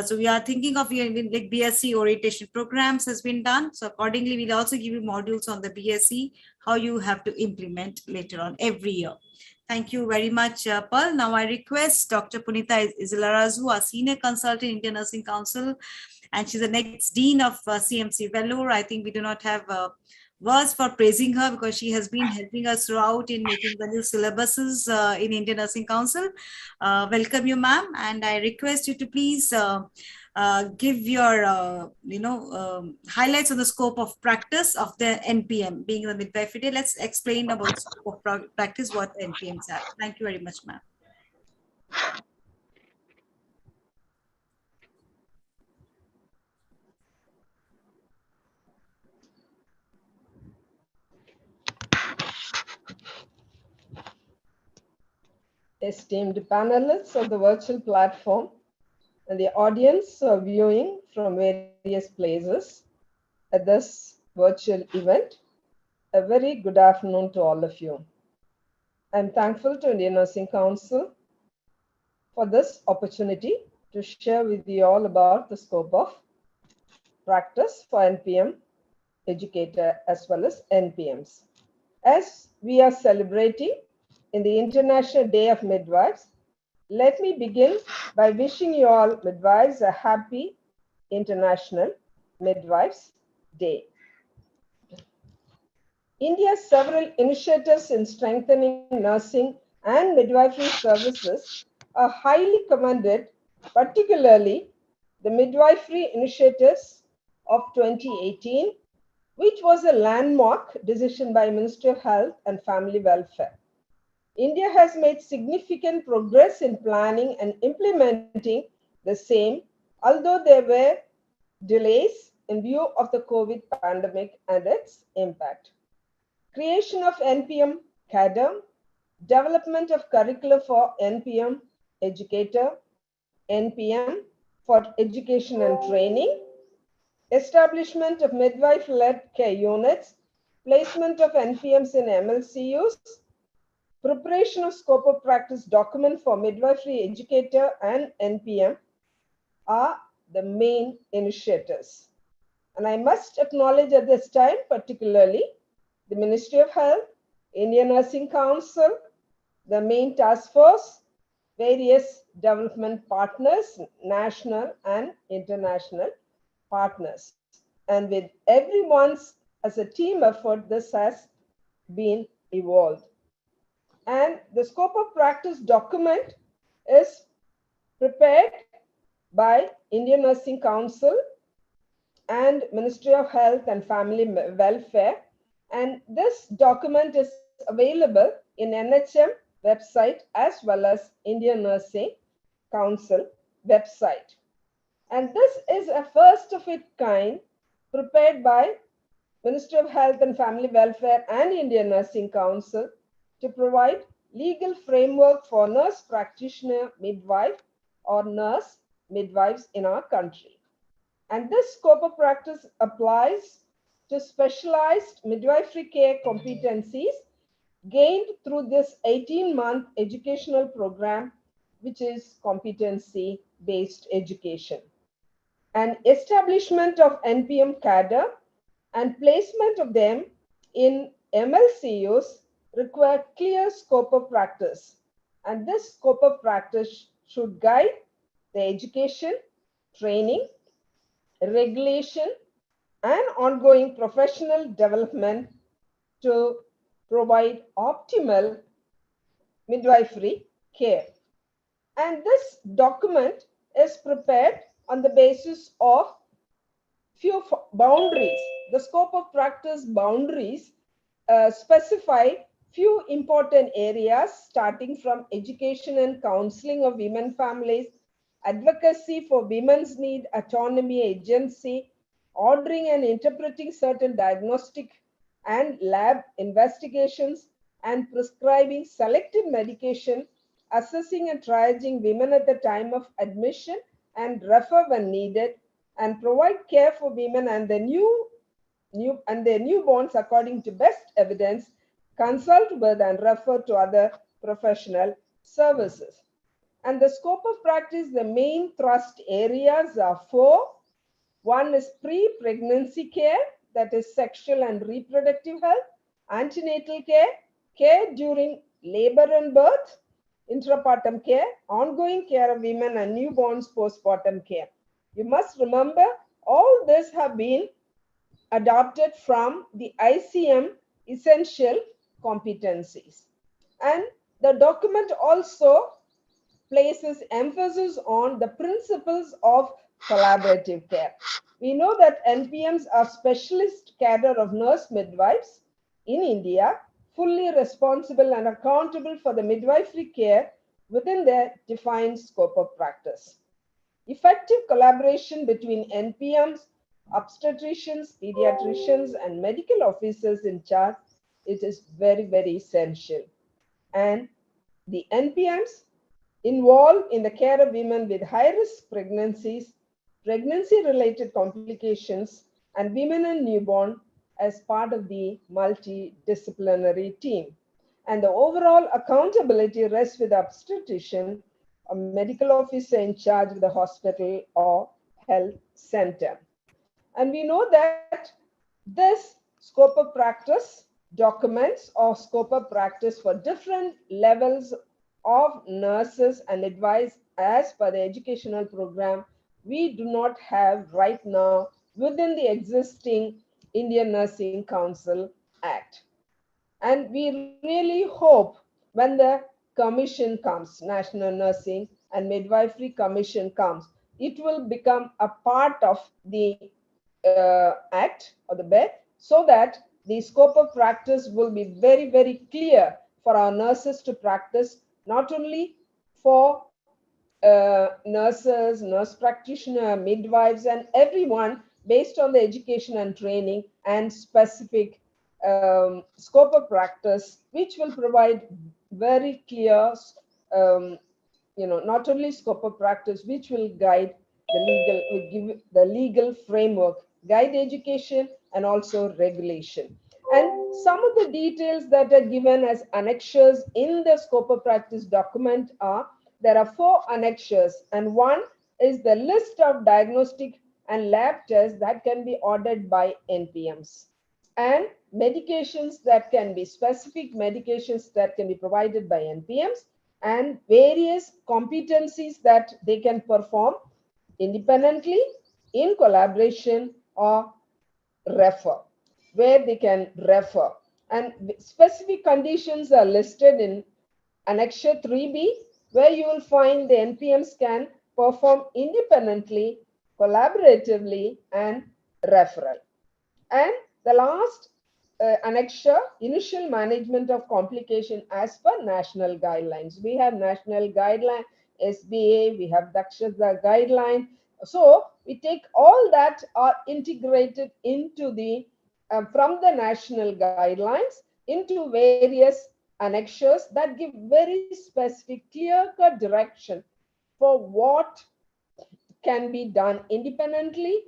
So we are thinking of like BSc orientation programs has been done. So accordingly, we'll also give you modules on the BSc, how you have to implement later on every year. Thank you very much, Pearl. Now I request Dr. Punita Izilarazu, our Senior Consultant, Indian Nursing Council, and she's the next Dean of CMC Vellore. I think we do not have words for praising her because she has been helping us throughout in making the new syllabuses in Indian Nursing Council. Welcome you, ma'am, and I request you to please give your highlights on the scope of practice of the NPM, being the midwifery day. Let's explain about the scope of practice, what the NPMs are. Thank you very much, ma'am. Esteemed panelists of the virtual platform and the audience viewing from various places at this virtual event, a very good afternoon to all of you. I'm thankful to Indian Nursing Council for this opportunity to share with you all about the scope of practice for NPM educator as well as NPMs. As we are celebrating in the International Day of Midwives, let me begin by wishing you all midwives a happy International Midwives Day. India's several initiatives in strengthening nursing and midwifery services are highly commended, particularly the midwifery initiatives of 2018, which was a landmark decision by Ministry of Health and Family Welfare. India has made significant progress in planning and implementing the same, although there were delays in view of the COVID pandemic and its impact. Creation of NPM cadre, development of curriculum for NPM educator, NPM for education and training, establishment of midwife-led care units, placement of NPMs in MLCUs, preparation of scope of practice document for midwifery educator and NPM are the main initiators. And I must acknowledge at this time, particularly the Ministry of Health, Indian Nursing Council, the main task force, various development partners, national and international partners. And with everyone's as a team effort, this has been evolved. And the scope of practice document is prepared by Indian Nursing Council and Ministry of Health and Family Welfare. And this document is available in NHM website as well as Indian Nursing Council website. And this is a first of its kind prepared by Ministry of Health and Family Welfare and Indian Nursing Council to provide legal framework for nurse practitioner midwife or nurse midwives in our country. And this scope of practice applies to specialized midwifery care competencies gained through this 18-month educational program, which is competency-based education. And establishment of NPM cadre and placement of them in MLCUs require clear scope of practice. And this scope of practice should guide the education, training, regulation, and ongoing professional development to provide optimal midwifery care. And this document is prepared on the basis of few boundaries. The scope of practice boundaries specify few important areas starting from education and counseling of women families, advocacy for women's need, autonomy, agency, ordering and interpreting certain diagnostic and lab investigations, and prescribing selective medication, assessing and triaging women at the time of admission and refer when needed, and provide care for women and their newborns according to best evidence, consult with and refer to other professional services. And the scope of practice, the main thrust areas are four. One is pre-pregnancy care, that is sexual and reproductive health, antenatal care, care during labor and birth, intrapartum care, ongoing care of women and newborns, postpartum care. You must remember all this have been adopted from the ICM essential competencies. And the document also places emphasis on the principles of collaborative care. We know that NPMs are specialist cadre of nurse midwives in India, fully responsible and accountable for the midwifery care within their defined scope of practice. Effective collaboration between NPMs, obstetricians, pediatricians, and medical officers in charge, it is very, very essential. And the NPMs involved in the care of women with high-risk pregnancies, pregnancy-related complications, and women and newborn as part of the multidisciplinary team. And the overall accountability rests with the obstetrician, a medical officer in charge of the hospital or health center. And we know that this scope of practice documents or scope of practice for different levels of nurses and advice as per the educational program, we do not have right now within the existing Indian Nursing Council Act. And we really hope when the commission comes, National Nursing and Midwifery Commission comes, it will become a part of the act or the bill, so that the scope of practice will be very, very clear for our nurses to practice, not only for nurses, nurse practitioner, midwives, and everyone based on the education and training and specific scope of practice, which will provide very clear, not only scope of practice, which will guide the legal, will give the legal framework, guide education and also regulation. And some of the details that are given as annexures in the scope of practice document are, there are 4 annexures, and one is the list of diagnostic and lab tests that can be ordered by NPMs. and medications that can be specific medications that can be provided by NPMs, and various competencies that they can perform independently, in collaboration, or refer, where they can refer. And specific conditions are listed in Annexure 3B, where you will find the NPMs can perform independently, collaboratively, and referral. And the last annexure, initial management of complication as per national guidelines. We have national guideline, SBA, we have Dakshata guideline. So we take all that are integrated into the, from the national guidelines into various annexures that give very specific, clear-cut direction for what can be done independently,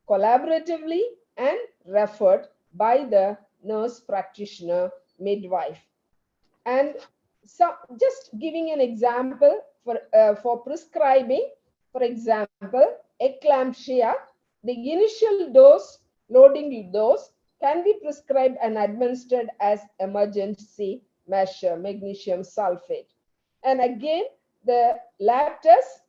collaboratively, and referred by the nurse practitioner midwife. And so just giving an example for prescribing, for example, eclampsia, the initial dose, loading dose, can be prescribed and administered as emergency measure, magnesium sulfate. And again, the lab test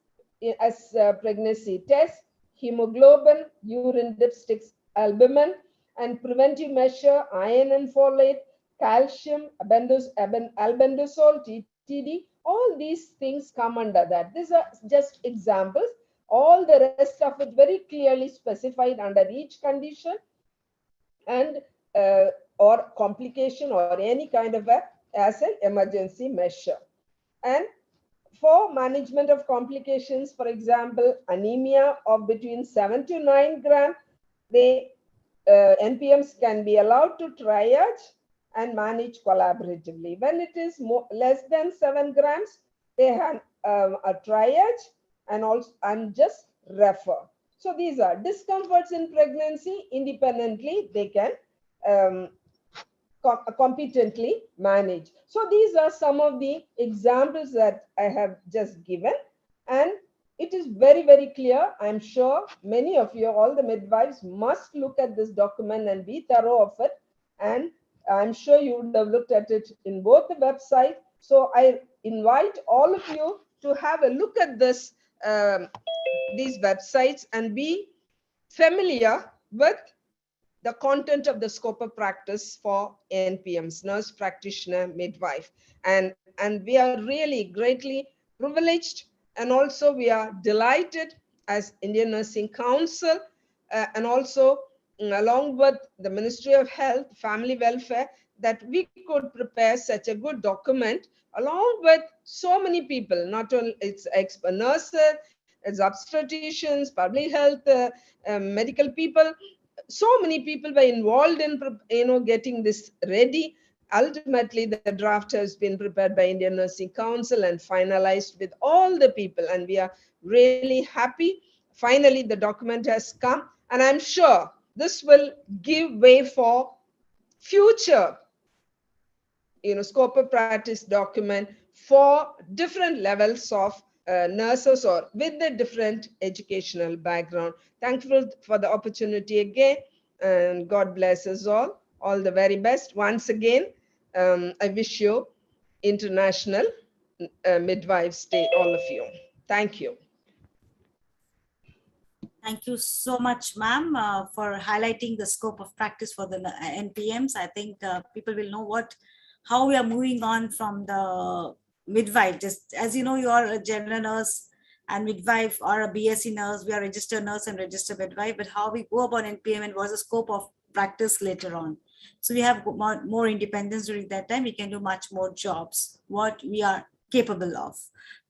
as pregnancy test, hemoglobin, urine dipsticks, albumin, and preventive measure, iron and folate, calcium, albendazole, TTD, all these things come under that. These are just examples. All the rest of it very clearly specified under each condition and or complication or any kind of as an emergency measure. And for management of complications, for example, anemia of between 7 to 9 grams, the NPMs can be allowed to triage and manage collaboratively. When it is less than 7 grams, they have a triage and just refer. So these are discomforts in pregnancy. Independently, they can competently manage. So these are some of the examples that I have just given, and it is very, very clear. I'm sure many of you, all the midwives, must look at this document and be thorough of it. And I'm sure you would have looked at it in both the website. So I invite all of you to have a look at this, these websites, and be familiar with the content of the scope of practice for NPMs, nurse practitioner midwife. And we are really greatly privileged, and also we are delighted as Indian Nursing Council, and also along with the Ministry of Health, Family Welfare, that we could prepare such a good document along with so many people, not only it's expert nurses, it's obstetricians, public health, medical people. So many people were involved in getting this ready. Ultimately, the draft has been prepared by Indian Nursing Council and finalized with all the people, and we are really happy. Finally, the document has come, and I'm sure this will give way for future scope of practice document for different levels of nurses or with a different educational background. Thankful for the opportunity again, and God bless us all. All the very best. Once again, I wish you International Midwives Day, all of you. Thank you. Thank you so much, ma'am, for highlighting the scope of practice for the NPMs. I think people will know how we are moving on from the midwife. Just as you know, you are a general nurse and midwife, or a BSc nurse. We are registered nurse and registered midwife, but how we go about NPM and what's the scope of practice later on. So we have more independence during that time. We can do much more jobs, what we are capable of.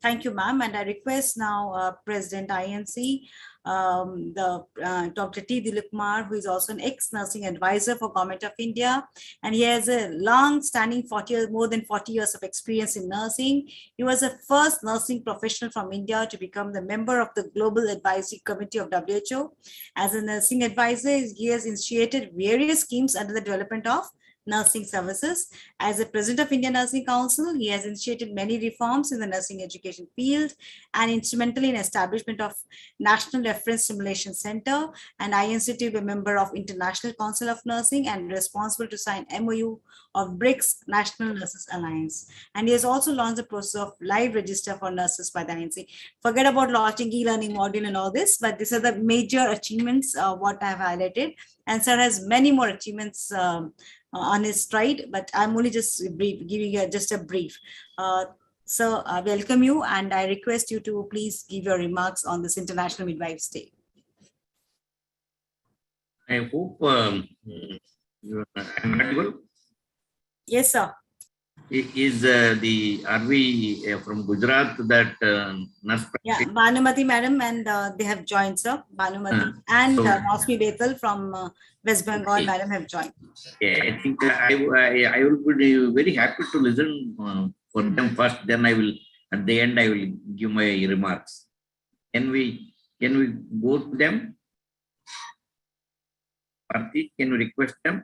Thank you, ma'am. And I request now President INC, Dr. T. Dilipkumar, who is also an ex-nursing advisor for Government of India, and he has a long-standing more than 40 years of experience in nursing. He was the first nursing professional from India to become the member of the Global Advisory Committee of WHO. As a nursing advisor, he has initiated various schemes under the development of nursing services. As the president of Indian Nursing Council, he has initiated many reforms in the nursing education field and instrumental in establishment of National Reference Simulation Center, and INCT, a member of International Council of Nursing and responsible to sign MOU of BRICS National Nurses Alliance. And he has also launched the process of live register for nurses by the INC. Forget about launching e-learning module and all this, but these are the major achievements what I have highlighted. And sir has many more achievements on his stride, but I'm only just giving you just a brief. So I welcome you, and I request you to please give your remarks on this International Midwives Day. I hope I'm audible. Yes, sir. Is are we from Gujarat that nurse? Yeah, Bhanumati madam, and they have joined, sir. Bhanumati and Mosmi Bethel from West Bengal, okay. Madam have joined. Yeah, I think I will be very happy to listen for them first. Then I will, at the end, I will give my remarks. Can we go to them? Parthi, can you request them?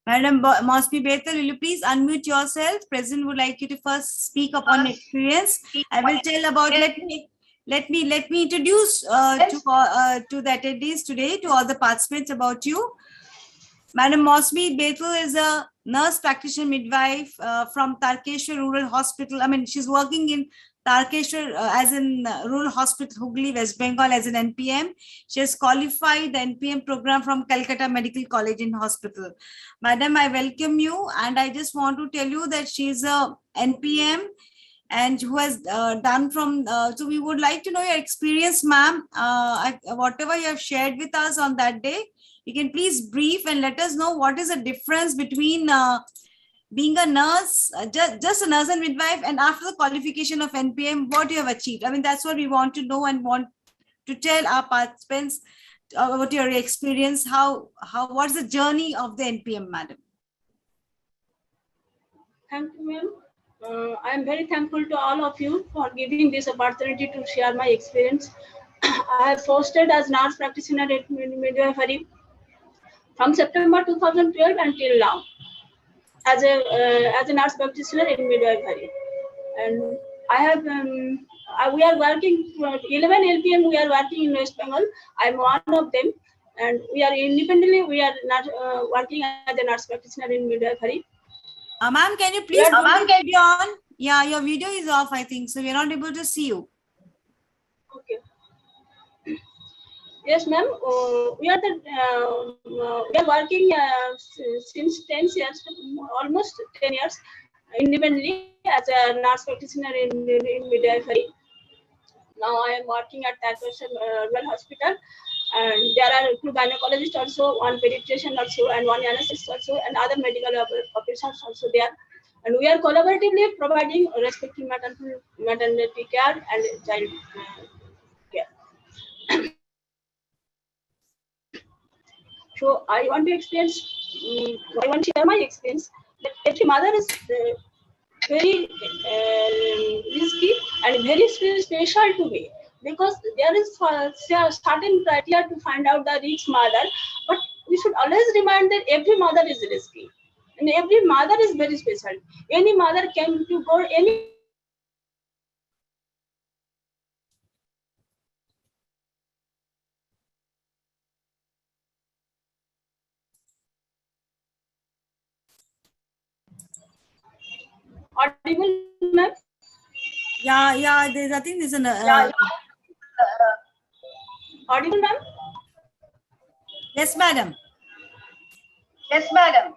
Madam Mosby Bethel, will you please unmute yourself? President would like you to first speak upon experience. I will tell about, let me introduce to the attendees today, to all the participants about you. Madam Mosby Bethel is a nurse practitioner midwife from Tarkeshwar Rural Hospital. I mean, she's working in Tarkeshwar as in Rural Hospital, Hooghly, West Bengal as an NPM. She has qualified the NPM program from Calcutta Medical College and Hospital. Madam, I welcome you, and I just want to tell you that she's a NPM and who has done from, so we would like to know your experience, ma'am. Whatever you have shared with us on that day, you can please brief and let us know what is the difference between being a nurse, just a nurse and midwife, and after the qualification of NPM, what you have achieved. I mean, that's what we want to know and want to tell our participants about your experience. What's the journey of the NPM, madam? Thank you, ma'am. I am very thankful to all of you for giving this opportunity to share my experience. I have posted as nurse practitioner at Midwifery from September 2012 until now, as a nurse practitioner in Midwifery. And I have we are working 11 LPM. We are working in West Bengal. I'm one of them, and we are independently. We are not working as a nurse practitioner in Midwifery. Ma'am, can you please put your video on? Yeah, your video is off, I think, so we are not able to see you. Okay. Yes, ma'am. We are working since 10 years, almost 10 years, independently as a nurse practitioner in Midwifery. Now I am working at Tarkeshwar Rural Hospital, and there are 2 gynecologists also, 1 pediatrician also, and 1 anesthetist also, and other medical officers also there. And we are collaboratively providing respective maternity care and child care. So I want to I want to share my experience that every mother is very risky and very special to me, because there is certain criteria to find out the rich mother, but we should always remind that every mother is risky and every mother is very special. Any mother can to go any. Audible, ma'am? Yeah. There's, I think there's an. Audible, ma'am? Yes, madam. Yes, madam.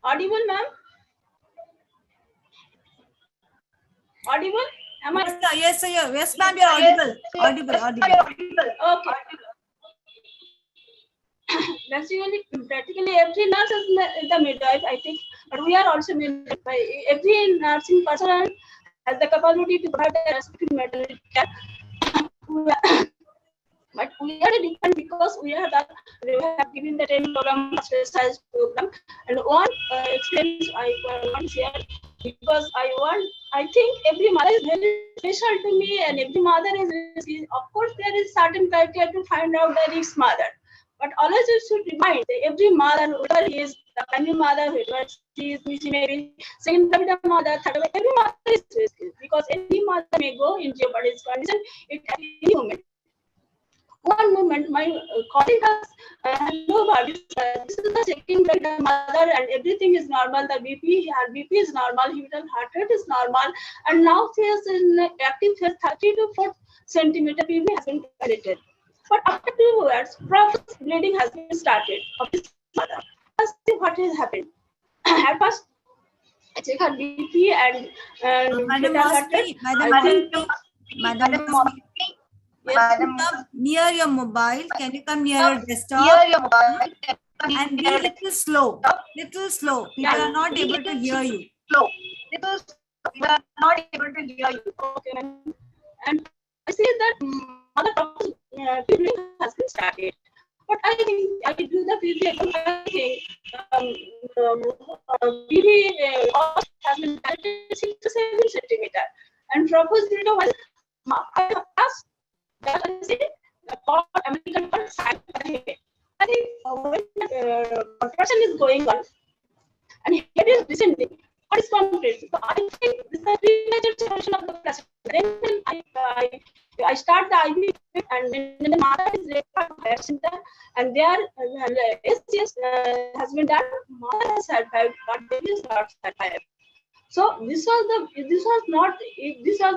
Audible, ma'am? Audible? Am I? Yes, sir. Yes, ma'am. You're audible. Audible. Okay. Basically, practically every nurse is the midwife, I think, but we are also mandated by every nursing personnel has the capability to provide the respective maternity care. But we are different because we have given the training program, specialized program, and one experience I want to share, because I think every mother is very special to me, and every mother is, of course, there is certain criteria to find out the risk mother. But always you should remind every mother, whether he is the primary mother, whether she is maybe second mother, third, every mother is risky, because any mother may go in jeopardized condition at any moment. One moment, my colleague has hello, this is the checking that the mother and everything is normal. The BP, her BP is normal, heart rate is normal, and now she is in active phase 30 to 4 centimeter PV has been calculated. But after 2 hours, profuse bleeding has been started of this mother. Let's see what has happened. At first, I check her BP and Madam heart Mosby, rate. Madam Mosby, near your mobile. Can you come near your desktop? And be little slow. Little slow. People are not able to hear you. Okay. And I see that mother bleeding has been started. But I think I do the PV. I think PV has been calculated 6 to 7 centimeter, and profuse bleeding was asked. That is it. American I think when contraction is going on and head is descending, what is complete? So I think this is a premature solution of the placenta. Then I start the IV, and then the mother is referred to higher center, and there SCS has been done. Mother has survived, but baby is not survived. So this was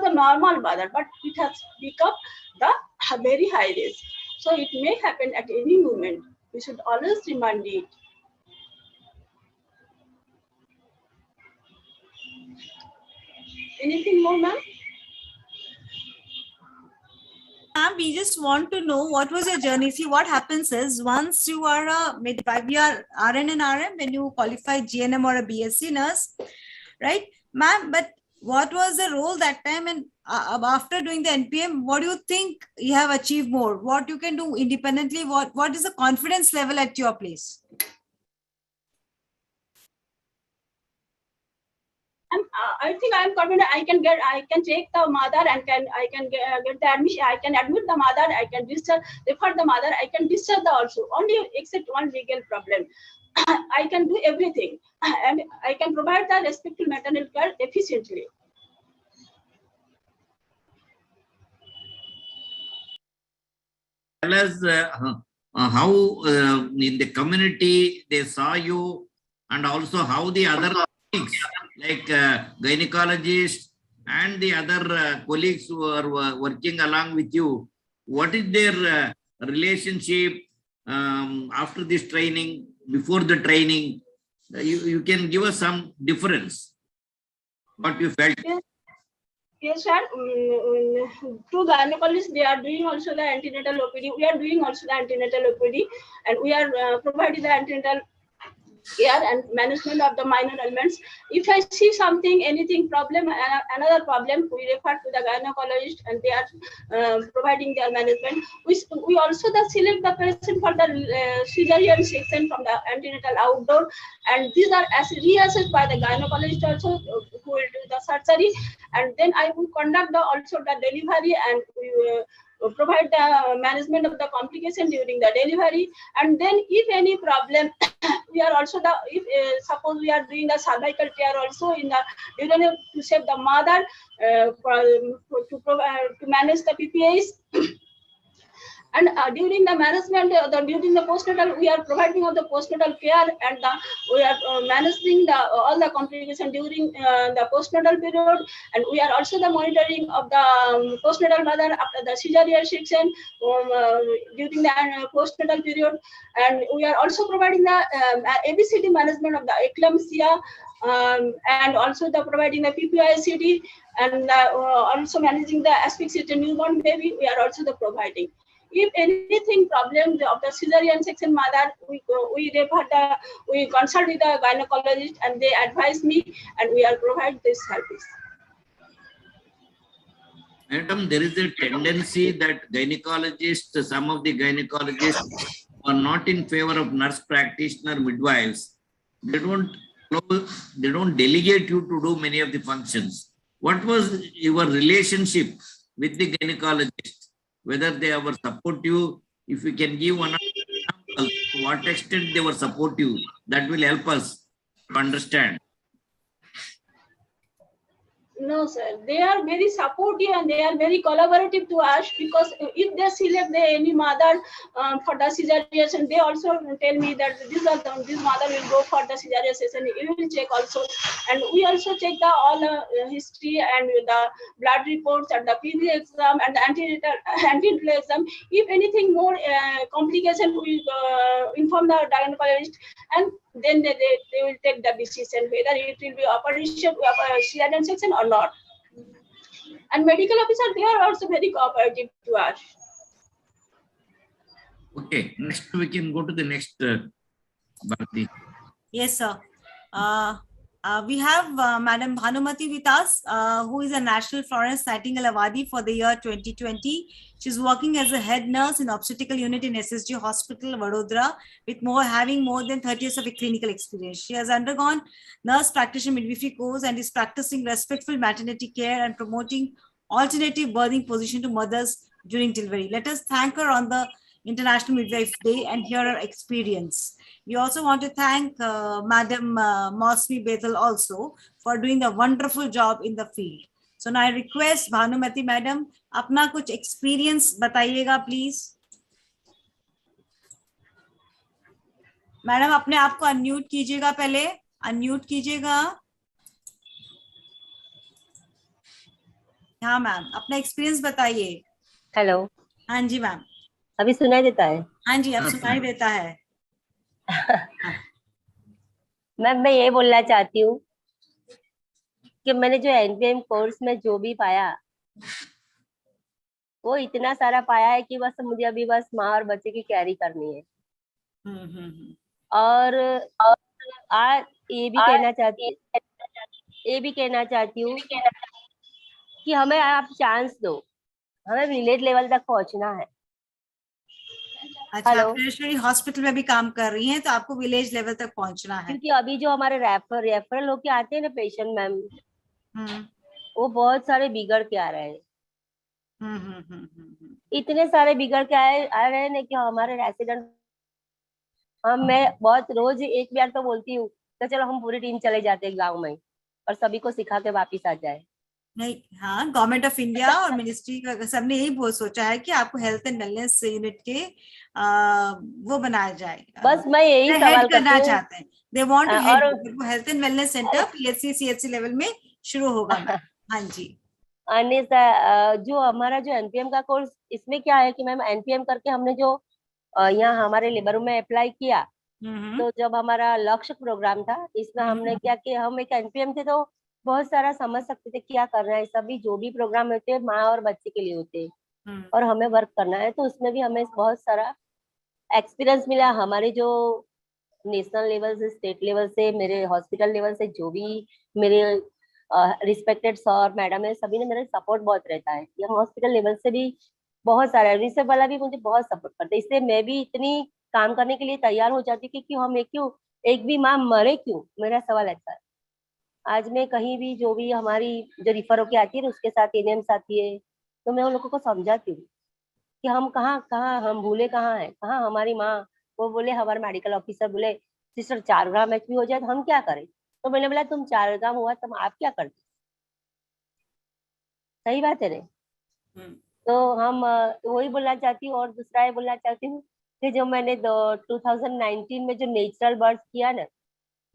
the normal mother, but it has become the very high risk. So it may happen at any moment. We should always remind it. Anything more, ma'am? Ma'am, we just want to know what was your journey. See, what happens is once you are a midwife, you are RN and RM, when you qualify GNM or a BSc nurse, right, ma'am? But what was the role that time, and after doing the NPM, what do you think you have achieved more? What you can do independently? What is the confidence level at your place? I think I am confident. I can take the mother and I can get the admission. I can admit the mother. I can discharge, refer the mother. I can discharge the also. Only except one legal problem. I can do everything, and I can provide the respective maternal care efficiently. Tell us how in the community they saw you, and also how the other colleagues like gynecologists and the other colleagues who are working along with you, what is their relationship after this training, before the training? You can give us some difference, what you felt. Yes, sir. Through gynecologists, they are doing also the antenatal OPD. We are doing also the antenatal OPD, and we are providing the antenatal care and management of the minor ailments. If I see something, anything problem, another problem, we refer to the gynecologist, and they are providing their management. We also select the patient for the cesarean section from the antenatal outdoor, and these are reassessed by the gynecologist also, who will do the surgery, and then I will conduct also the delivery, and we will provide the management of the complication during the delivery. And then if any problem, we are also suppose we are doing the cervical care also in the during to save the mother, to manage the PPAs. And during the management, during the postnatal, we are providing all the postnatal care, and we are managing all the complications during the postnatal period, and we are also the monitoring of the postnatal mother after the cesarean section during the postnatal period, and we are also providing the ABCD management of the eclampsia, and also providing the PPICD, and also managing the asphyxiated newborn baby. We are also providing. If anything problem of the cesarean section mother, we consult with the gynecologist and they advise me, and we are provide this service. Madam, there is a tendency that gynecologists, some of the gynecologists are not in favor of nurse practitioner midwives. They don't delegate you to do many of the functions. What was your relationship with the gynecologist? Whether they were supportive? If you can give one example, to what extent they were supportive, that will help us to understand. No, sir. They are very supportive and they are very collaborative to us, because if they select any mother for the cesarean, they also tell me that this mother will go for the cesarean session. You will check also, and we also check the all history and the blood reports and the PD exam and the antenatal exam. If anything more complication, we inform the gynecologist, and then they will take the decision whether it will be operation cesarean section or not. And medical officer, they are also very cooperative to us. Okay, next we can go to the next Bharati. Yes, sir. We have Madam Bhanumati with us, who is a National Florence Nightingale Awardee for the year 2020. She's working as a head nurse in obstetrical unit in SSG Hospital, Vadodara, with having more than 30 years of clinical experience. She has undergone nurse practitioner midwifery course and is practicing respectful maternity care and promoting alternative birthing position to mothers during delivery. Let us thank her on the International Midwife Day and hear her experience. We also want to thank Madam Mosmi Bethel also for doing the wonderful job in the field. So now I request Bhanumati Madam, अपना कुछ experience बताइएगा please. Madam अपने आप को unmute कीजिएगा पहले, unmute कीजिएगा. हाँ मैम, अपना experience बताइए. हेलो. हाँ जी मैम. अभी सुनाई देता है? हाँ जी, अब सुनाई देता है. मैं ये बोलना चाहती हूँ कि मैंने जो एनपीएम कोर्स में जो भी पाया, वो इतना सारा पाया है कि बस मुझे अभी बस माँ और बच्चे की कैरी करनी है. और आज ये भी कहना चाहती हूँ कि हमें आप चांस दो, हमें विलेज लेवल तक पहुँचना है. अच्छा, प्रेशनरी हॉस्पिटल में भी काम कर रही हैं, तो आपको विलेज लेवल तक पहुंचना है. क्योंकि अभी जो हमारे रेफरल होके आते हैं ना पेशेंट मैम, वो बहुत सारे बिगड़ के आ रहे हैं. इतने सारे बिगड़ के आ रहे हैं कि हमारे रेसिडेंट, मैं बहुत रोज एक बार तो बोलती हूँ तो चलो हम पूरी टीम चले जाते हैं गाँव में और सभी को सिखा के वापिस आ जाए. नहीं, हाँ, गवर्नमेंट ऑफ इंडिया और मिनिस्ट्री का सबने यही बहुत सोचा है कि आपको हेल्थ एंड वेलनेस यूनिट के वो बनाया जाए. बस मैं यही सवाल करना चाहते हैं. They want to help. Health and wellness centre PHC CHC level में शुरू होगा. हाँ जी. जो हमारा जो एनपीएम का कोर्स, इसमें क्या है कि मैम एनपीएम करके हमने जो यहाँ हमारे लेबर रूम में अप्लाई किया, तो जब हमारा लक्ष्य प्रोग्राम था, इसमें हमने क्या कि हम एक एनपीएम थे तो बहुत सारा समझ सकते थे क्या करना है. सभी जो भी प्रोग्राम होते हैं माँ और बच्चे के लिए होते हैं और हमें वर्क करना है, तो उसमें भी हमें बहुत सारा एक्सपीरियंस मिला. हमारे जो नेशनल लेवल से, स्टेट लेवल से, मेरे हॉस्पिटल लेवल से जो भी मेरे रिस्पेक्टेड सर मैडम है, सभी ने मेरा सपोर्ट बहुत रहता है. ये हॉस्पिटल लेवल से भी बहुत सारा रिसर्च वाला भी मुझे बहुत सपोर्ट करते हैं. इससे मैं भी इतनी काम करने के लिए तैयार हो जाती हूँ कि हम एक भी माँ मरे क्यों. मेरा सवाल ऐसा है. आज मैं कहीं भी जो भी हमारी जो रिफर होके आती है उसके साथ एनएम्स आती है, तो मैं उन लोगों को समझाती हूँ कि हम कहाँ हम भूले कहाँ हैं, कहाँ हमारी माँ. वो बोले, हमारे मेडिकल ऑफिसर बोले सिस्टर 4 ग्राम एचपी हो जाए तो हम क्या करें. तो मैंने बोला तुम 4 ग्राम हुआ तो आप क्या करते. सही बात है रे. तो हम वही बोलना चाहती हूँ. और दूसरा ये बोलना चाहती हूँ कि जो मैंने 2019 में जो नेचुरल बर्थ किया ना,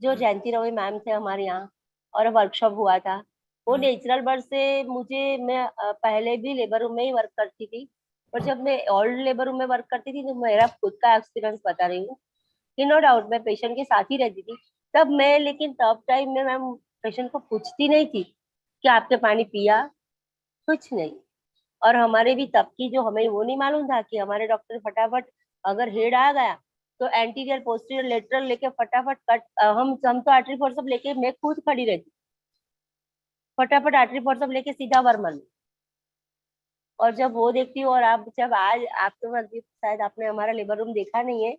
जो जयंती रवि मैम थे हमारे यहाँ और वर्कशॉप हुआ था, वो नेचुरल बर्थ से मैं पहले भी लेबर रूम में ही वर्क करती थी, और जब मैं ओल्ड लेबर रूम में वर्क करती थी तो मेरा खुद का एक्सपीरियंस बता रही हूँ कि नो डाउट मैं पेशेंट के साथ ही रहती थी तब मैं. लेकिन तब टाइम में मैम पेशेंट को पूछती नहीं थी कि आपने पानी पिया, कुछ नहीं. और हमारे भी तब की जो, हमें वो नहीं मालूम था कि हमारे डॉक्टर फटाफट अगर हेड आ गया तो एंटीरियर पोस्टीरियर लेटरल लेके फटाफट कट, हम तो आर्टरी फोर्सअप लेके, मैं खुद खड़ी रहती, फटाफट आर्टरी फोर्सअप लेके सीधा वर्मन। और जब वो देखती हूँ, और आप जब आज, आप तो शायद आपने हमारा लेबर रूम देखा नहीं है,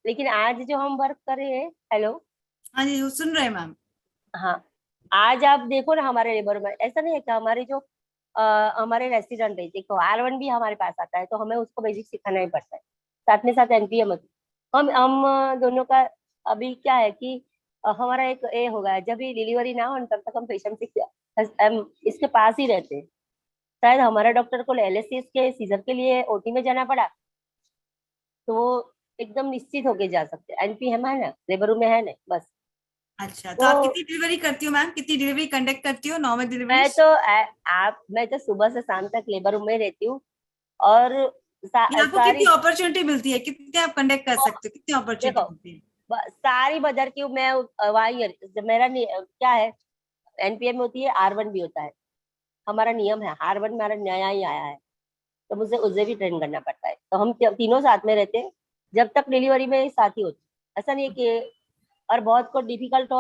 लेकिन आज जो हम वर्क कर रहे हैं, हेलो, हाँ जी, सुन रहे हैं मैम। हाँ, आज आप देखो ना हमारे लेबर में, ऐसा नहीं है कि हमारे जो हमारे रेसिडेंट है, देखो R1 भी हमारे पास आता है तो हमें उसको बेसिक सिखाना ही पड़ता है, साथ में साथ NPM होती है। हम दोनों का अभी क्या है कि हमारा एक ये होगा, जब भी डिलीवरी ना हो तब तक हम पेशेंट से इसके पास ही रहते हैं। शायद हमारा डॉक्टर को LSCS के सीजर के लिए OT में जाना पड़ा तो वो एकदम निश्चित होके जा सकते हैं, NPM है ना, लेबर रूम में है ना, बस। अच्छा, तो आप कितनी डिलीवरी करती हो मैम? कितनी डिलीवरी कंडक्ट करती हो? Normal delivery? मैं तो सुबह से शाम तक लेबर रूम में रहती हूँ, और आपको कितनी अपॉर्चुनिटी मिलती है? कितने आप कंडक्ट कर सकते हो? कितनी अपॉर्चुनिटी मिलती है? सारी बदर की मैं मेरा क्या है, NPM होती है, R1 भी होता है, हमारा नियम है, R1 हमारा नया ही आया है तो मुझे उसे भी ट्रेन करना पड़ता है, तो हम तीनों साथ में रहते हैं जब तक डिलीवरी में साथ ही होती है। ऐसा नहीं है कि, और बहुत को डिफिकल्ट हो,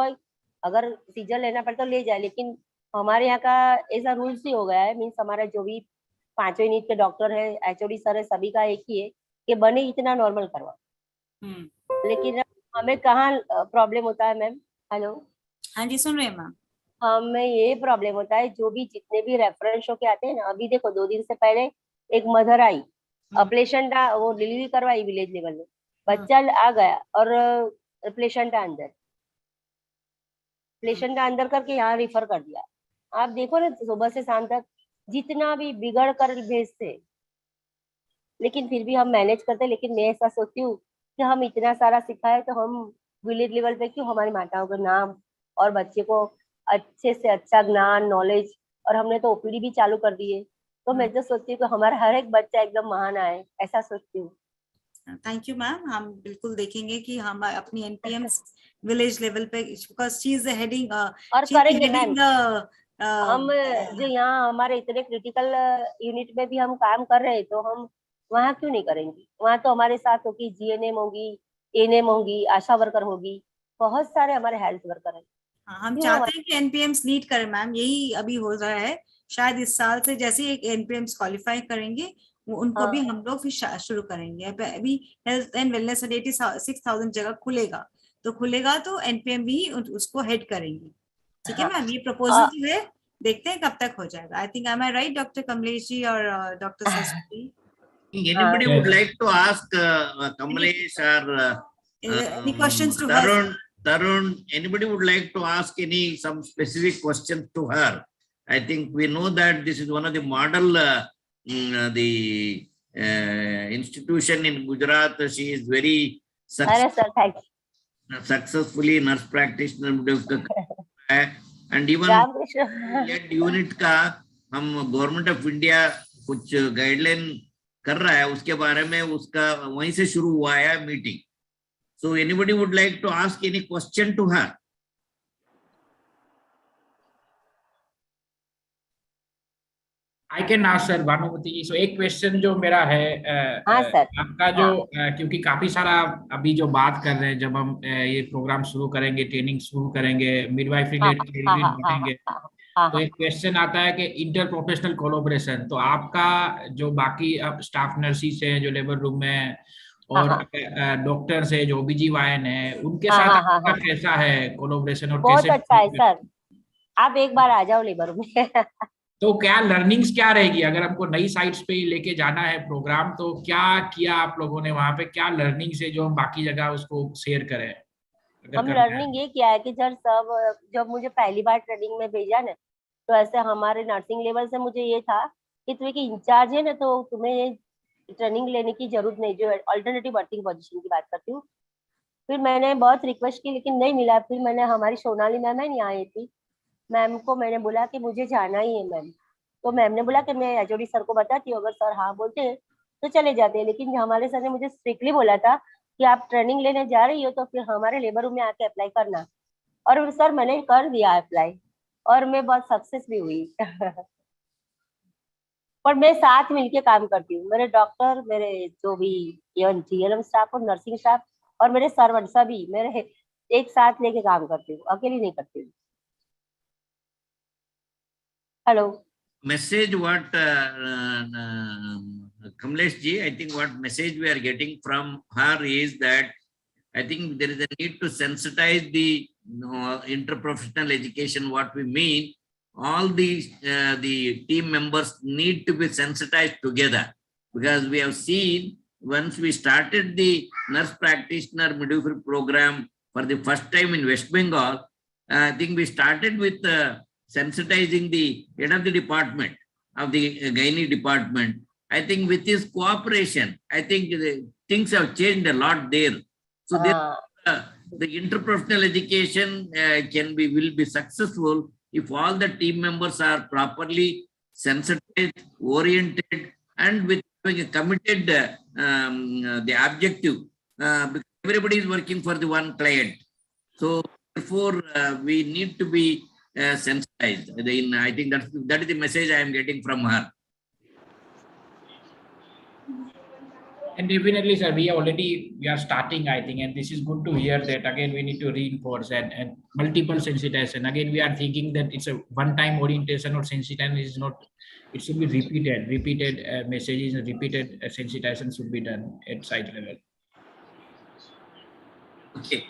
अगर सीजर लेना पड़ता तो ले जाए, लेकिन हमारे यहाँ का ऐसा रूल्स ही हो गया है, मीन्स हमारा जो भी 5 यूनिट के डॉक्टर है, HOD सर है, सभी का एक ही है कि बने इतना नॉर्मल करवा। लेकिन हमें कहाँ प्रॉब्लम होता है मैम? हेलो, हाँ जी, सुन रहे हैं मैम। हमें ये प्रॉब्लम होता है, जो भी जितने भी रेफरेंस होके आते हैं ना, अभी देखो 2 दिन से पहले एक मदर आई, पेशेंट वो डिलीवरी करवाई विलेज लेवल में, बच्चा आ गया और पेशेंट अंदर करके यहाँ रिफर कर दिया। आप देखो ना, सुबह से शाम तक जितना भी बिगड़ कर भेजते, लेकिन फिर भी हम मैनेज करते। लेकिन मैं ऐसा सोचती हूँ कि हम इतना सारा सिखाए तो हम विलेज लेवल पे क्यों हमारी माताओं का नाम और बच्चे को अच्छे से अच्छा ज्ञान नॉलेज, और हमने तो OPD भी चालू कर दी है, तो मैं तो सोचती हूँ कि हमारा हर एक बच्चा एकदम महान आए, ऐसा सोचती हूँ। थैंक यू मैम, हम बिल्कुल देखेंगे कि हम अपनी NPM विलेज लेवल पे, because she is the heading, और करेंगे मैम। हम uh, जो यहाँ हमारे इतने क्रिटिकल यूनिट में भी हम काम कर रहे हैं, तो हम वहाँ क्यों नहीं करेंगे? वहाँ तो हमारे साथ होगी GNM होगी, ANM होगी, आशा वर्कर होगी, बहुत सारे हमारे हेल्थ वर्कर हैं। हम चाहते हैं कि NPMs लीड करें मैम, यही अभी हो रहा है। शायद इस साल से जैसे ही NPMs क्वालिफाई करेंगे, उनको भी हम लोग फिर शुरू करेंगे। अभी हेल्थ एंड वेलनेस 86,000 जगह खुलेगा, तो NPM भी उसको हेड करेंगे। ठीक है मैम, ये प्रपोजल जो है, देखते हैं कब तक हो जाएगा। I think, am I right doctor Kamlesh ji और doctor Saraswati? Anybody would like to ask Kamlesh or any questions to her? Tarun, anybody would like to ask some specific questions to her? I think we know that this is one of the model the institution in Gujarat. She is very successfully nurse practitioner, and even unit का हम government of India कुछ guideline कर रहा है, उसके बारे में उसका वहीं से शुरू हुआ है meeting. So anybody would like to ask any question to her? I can ask sir, Bhanumati ji. So एक क्वेश्चन जो मेरा है, आपका जो क्योंकि काफी सारा अभी जो बात कर रहे हैं, जब हम ये प्रोग्राम शुरू करेंगे, ट्रेनिंग शुरू करेंगे, मिडवाइफरी बढ़ेंगे, तो एक क्वेश्चन आता है कि इंटर प्रोफेशनल कोलैबोरेशन। तो आपका जो बाकी स्टाफ नर्सिस है जो लेबर रूम में, और डॉक्टर है जो OBGYN है, उनके साथ आपका कैसा है कोलैबोरेशन? और बहुत अच्छा है सर, आप एक बार आ जाओ लेबर रूम में। तो क्या लर्निंग्स क्या रहेगी अगर हमको नई साइट्स पे लेके जाना है प्रोग्राम? तो क्या किया आप लोगों ने वहां पे, क्या लर्निंग्स है जो हम बाकी जगह उसको शेयर करें? हम लर्निंग ये किया है कि सर सब जब मुझे पहली बार ट्रेनिंग में भेजा ना, तो ऐसे हमारे नर्सिंग लेवल से मुझे ये था कि तुम्हें इंचार्ज है ना, तो तुम्हें ये ट्रेनिंग लेने की जरूरत नहीं, जो अल्टरनेटिव वर्किंग पोजीशन की बात करती हूँ। फिर मैंने बहुत रिक्वेस्ट की लेकिन नहीं मिला। फिर मैंने हमारी सोनाली मैम है नहीं आई थी, मैम को मैंने बोला कि मुझे जाना ही है मैम। तो मैम ने बोला कि मैं HOD सर को बताती हूँ, अगर सर हाँ बोलते हैं तो चले जाते हैं। लेकिन हमारे सर ने मुझे स्ट्रिक्टली बोला था कि आप ट्रेनिंग लेने जा रही हो तो फिर हमारे लेबर रूम में आके अप्लाई करना। और सर मैंने कर दिया अप्लाई, और मैं बहुत सक्सेस भी हुई। पर मैं साथ मिलके काम करती हूँ। मेरे डॉक्टर, मेरे जो भी इवन जीएनएम स्टाफ और नर्सिंग स्टाफ और मेरे सर्वेंट सभी मेरे एक साथ लेके काम करती हूँ, अकेली नहीं करती हूँ। Hello. Message what Kamlesh ji, I think what message we are getting from her is that I think there is a need to sensitize the interprofessional education. What we mean, all the team members need to be sensitized together, because we have seen once we started the nurse practitioner midwifery program for the first time in West Bengal, I think we started with sensitizing the head of the department of the gynae department. I think with his cooperation, I think things have changed a lot there. So the interprofessional education will be successful if all the team members are properly sensitized, oriented, and with a committed the objective. Because everybody is working for the one client. So therefore, we need to be sensitized. I think that is the message I am getting from her. And definitely, sir, we are starting, I think, and this is good to hear that again, we need to reinforce and multiple sensitization. Again, we are thinking that it's a one-time orientation or sensitization is not, it should be repeated messages and repeated sensitization should be done at site level. Okay.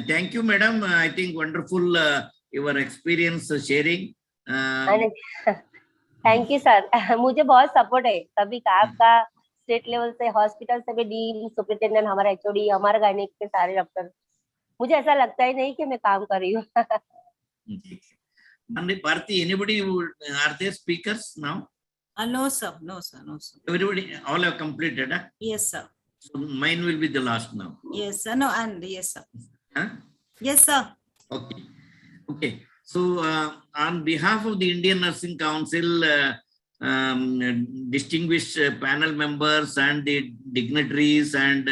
Thank you, madam. I think wonderful your experience sharing. Thank you sir. मुझे बहुत support है सभी का, आपका state level से, hospital से भी, dean, superintendent, हमारा एचओडी, हमारा गायनेक के सारे डॉक्टर। मुझे ऐसा लगता ही नहीं कि मैं काम कर रही हूँ। Bharti, anybody are there speakers now? No sir, no sir, no sir. Everybody, all have completed, huh? Yes sir. So mine will be the last now. Yes sir, no, and yes sir. Huh? Yes sir. Okay. Okay. So on behalf of the Indian Nursing Council, distinguished panel members and the dignitaries and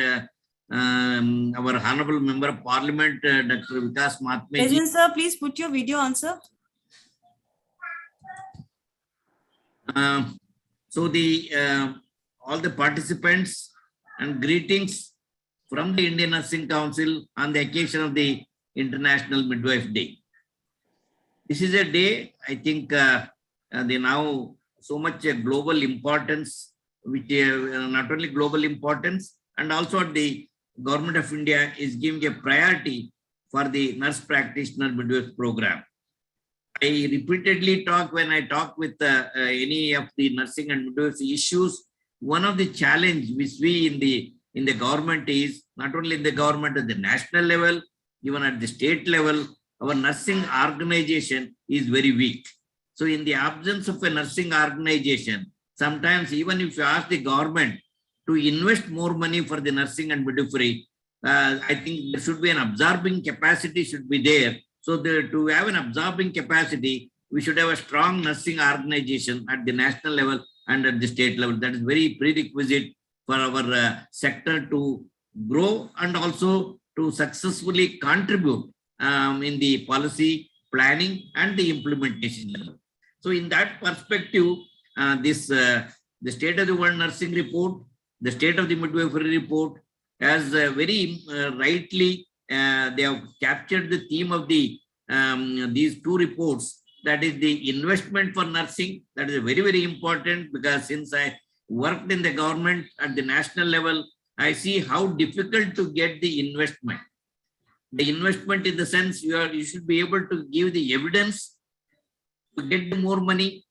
our Honorable Member of Parliament, Dr. Vikas Mahatme. President sir, please put your video on, sir. So the all the participants and greetings from the Indian Nursing Council on the occasion of the International Midwife Day. This is a day, I think, they now so much global importance, which not only global importance, and also the Government of India is giving a priority for the nurse practitioner midwife program. I repeatedly talk when I talk with any of the nursing and midwifery issues. One of the challenge which we in the government is not only in the government at the national level, even at the state level, our nursing organization is very weak. So in the absence of a nursing organization, sometimes even if you ask the government to invest more money for the nursing and midwifery, I think there should be an absorbing capacity should be there. So to have an absorbing capacity, we should have a strong nursing organization at the national level and at the state level. That is very prerequisite for our sector to grow and also to successfully contribute in the policy planning and the implementation level. So in that perspective, the State of the World Nursing Report, the State of the Midwifery Report has very rightly, they have captured the theme of the these two reports, that is the investment for nursing. That is very, very important, because since I worked in the government at the national level, I see how difficult to get the investment. The investment in the sense you should be able to give the evidence to get more money.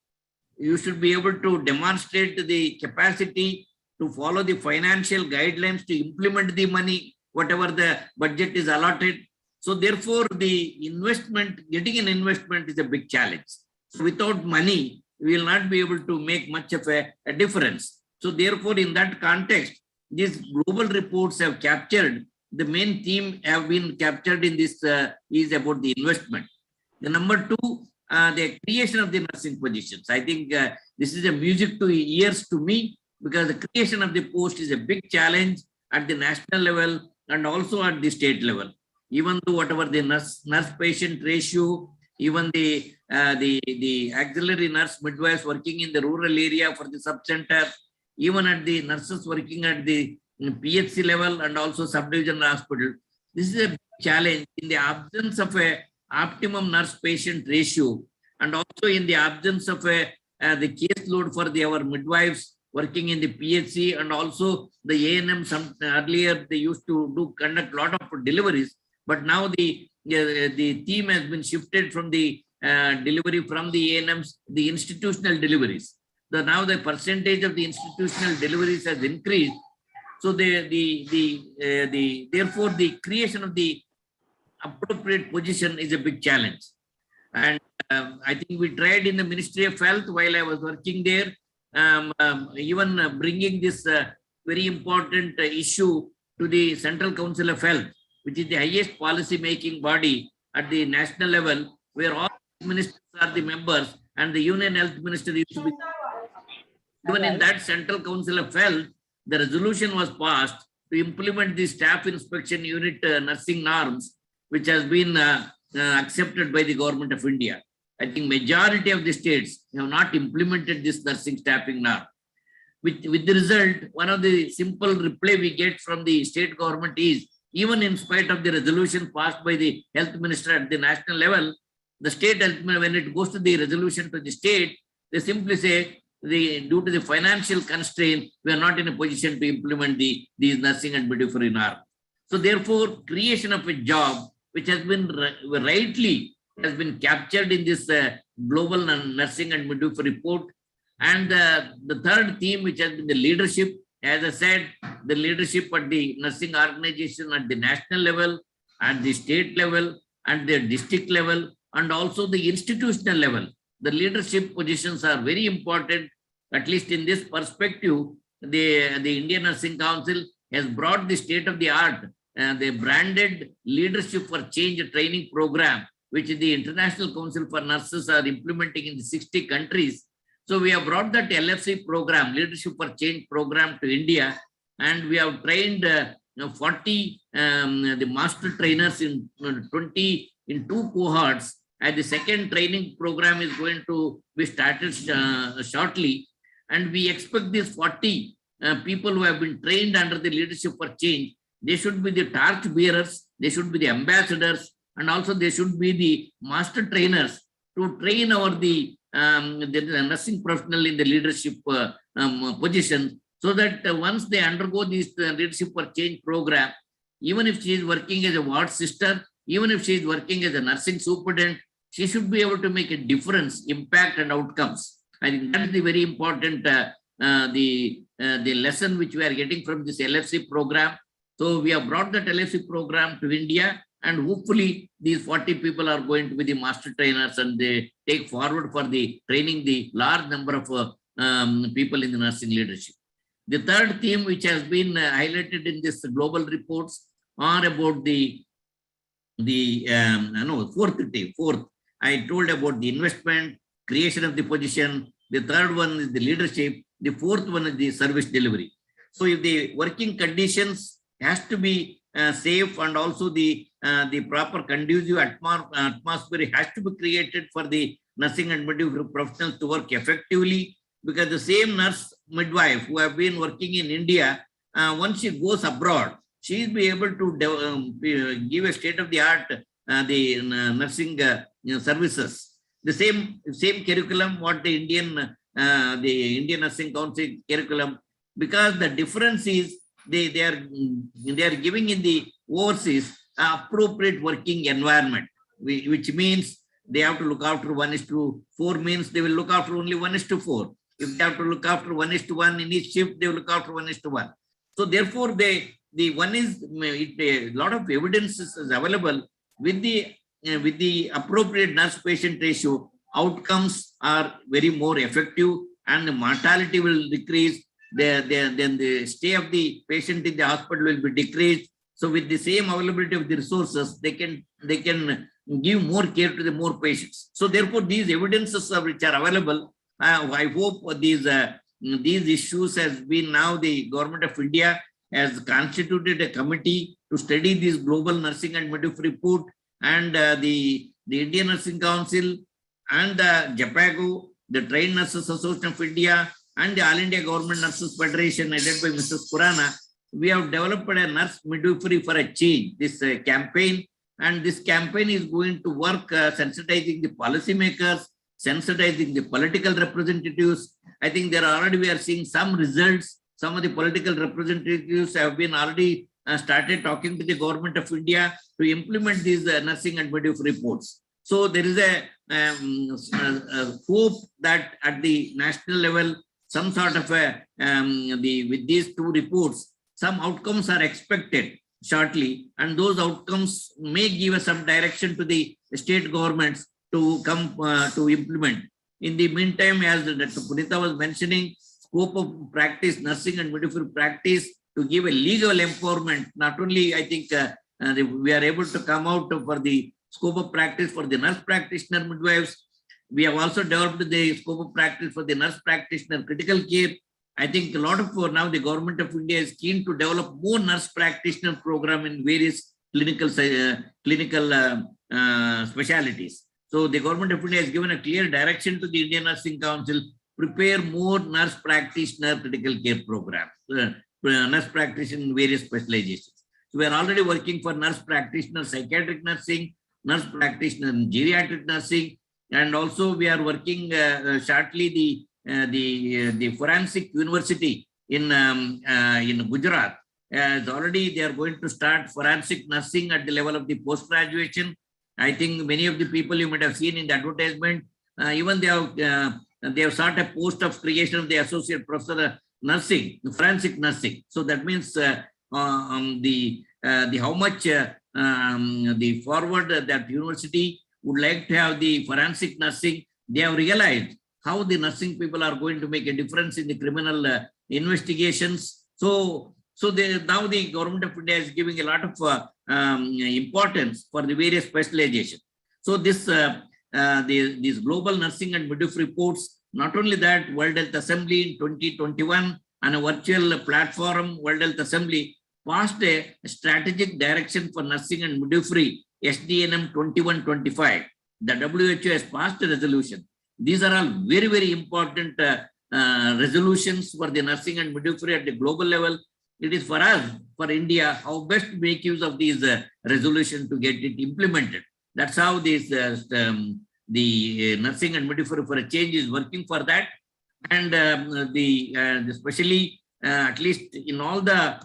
You should be able to demonstrate the capacity to follow the financial guidelines to implement the money, whatever the budget is allotted. So therefore, the investment, getting an investment is a big challenge. So without money, we will not be able to make much of a difference. So therefore, in that context, these global reports have captured, the main theme have been captured in this is about the investment. The number two, the creation of the nursing positions. I think this is a music to ears to me, because the creation of the post is a big challenge at the national level and also at the state level. Even though whatever the nurse-patient ratio even the auxiliary nurse midwives working in the rural area for the sub-center, even at the nurses working at the PHC level and also subdivision hospital. This is a big challenge in the absence of a optimum nurse-patient ratio, and also in the absence of the caseload for our midwives working in the PHC, and also the A&M. Earlier they used to conduct a lot of deliveries, but now the theme has been shifted from the delivery from the A&Ms, the institutional deliveries. Now the percentage of the institutional deliveries has increased. So therefore the creation of the appropriate position is a big challenge. And I think we tried in the Ministry of Health while I was working there, even bringing this very important issue to the Central Council of Health, which is the highest policy making body at the national level, where all ministers are the members and the Union Health Minister used to be. Even in that Central Council of Health, the resolution was passed to implement the staff inspection unit nursing norms, which has been accepted by the Government of India. I think majority of the states have not implemented this nursing staffing norm. With the result, one of the simple reply we get from the state government is, even in spite of the resolution passed by the health minister at the national level, the state health, when it goes to the resolution to the state, they simply say, due to the financial constraint, we are not in a position to implement these nursing and midwifery norms. So therefore, creation of a job, which has been rightly has been captured in this global nursing and midwifery report. And the third theme, which has been the leadership, as I said, the leadership at the nursing organization at the national level, at the state level, and the district level, and also the institutional level. The leadership positions are very important. At least in this perspective, the Indian Nursing Council has brought the state-of-the-art, the branded Leadership for Change training program, which the International Council for Nurses are implementing in the 60 countries. So we have brought that LFC program, Leadership for Change program, to India, and we have trained 40 the master trainers in 20 in 2 cohorts. And the second training program is going to be started shortly. And we expect these 40 people who have been trained under the Leadership for Change, they should be the torch bearers, they should be the ambassadors, and also they should be the master trainers to train the nursing professional in the leadership position, so that once they undergo this Leadership for Change program, even if she is working as a ward sister, even if she is working as a nursing superintendent, she should be able to make a difference, impact, and outcomes. I think that is the very important the lesson which we are getting from this LFC program. So we have brought that LFC program to India, and hopefully these 40 people are going to be the master trainers, and they take forward for the training the large number of people in the nursing leadership. The third theme which has been highlighted in this global reports are about fourth, I told about the investment, creation of the position. The third one is the leadership. The fourth one is the service delivery. So if the working conditions has to be safe, and also the proper conducive atmosphere has to be created for the nursing and midwifery professionals to work effectively, because the same nurse midwife who have been working in India, once she goes abroad, she will be able to give a state-of-the-art the nursing services. The same curriculum what the Indian Nursing Council curriculum, because the difference is they are giving in the overseas appropriate working environment, which means they have to look after 1:4 means they will look after only 1:4. If they have to look after 1:1 in each shift, they will look after 1:1. So therefore, a lot of evidence is available with the appropriate nurse-patient ratio. Outcomes are very more effective, and the mortality will decrease. Then the stay of the patient in the hospital will be decreased. So with the same availability of the resources, they can give more care to the more patients. So therefore, these evidences which are available, I hope these issues has been, now the Government of India has constituted a committee to study this global nursing and midwifery report, and the Indian Nursing Council and the JAPAGO, the Trained Nurses Association of India, and the All India Government Nurses Federation, headed by Mrs. Kurana, we have developed a nurse midwifery for a change, this campaign. And this campaign is going to work sensitizing the policymakers, sensitizing the political representatives. I think we are seeing some results. Some of the political representatives have been already started talking to the government of India to implement these nursing and midwifery reports. So there is a hope that at the national level, some sort of a, with these two reports, some outcomes are expected shortly, and those outcomes may give us some direction to the state governments to come to implement. In the meantime, as Dr. Punita was mentioning, scope of practice, nursing and midwifery practice, to give a legal empowerment. Not only I think we are able to come out for the scope of practice for the nurse practitioner midwives. We have also developed the scope of practice for the nurse practitioner critical care. I think a lot of now the government of India is keen to develop more nurse practitioner program in various clinical specialities. So the government of India has given a clear direction to the Indian Nursing Council, prepare more nurse practitioner critical care programs, nurse practitioner in various specializations. So we are already working for nurse practitioner psychiatric nursing, nurse practitioner in geriatric nursing, and also we are working shortly the forensic university in Gujarat. Already they are going to start forensic nursing at the level of the post graduation. I think many of the people you might have seen in the advertisement, even they have started a post of creation of the associate professor nursing, forensic nursing. So that means the how much the forward that university would like to have the forensic nursing. They have realized how the nursing people are going to make a difference in the criminal investigations. So now the government of India is giving a lot of importance for the various specialization. So these global nursing and midwifery reports, not only that, World Health Assembly in 2021 on a virtual platform, World Health Assembly passed a strategic direction for nursing and midwifery, SDNM 2125. The WHO has passed a resolution. These are all very, very important resolutions for the nursing and midwifery at the global level. It is for us, for India, how best to make use of these resolutions to get it implemented. That's how this the nursing and midwifery for a change is working for that. And especially at least in all the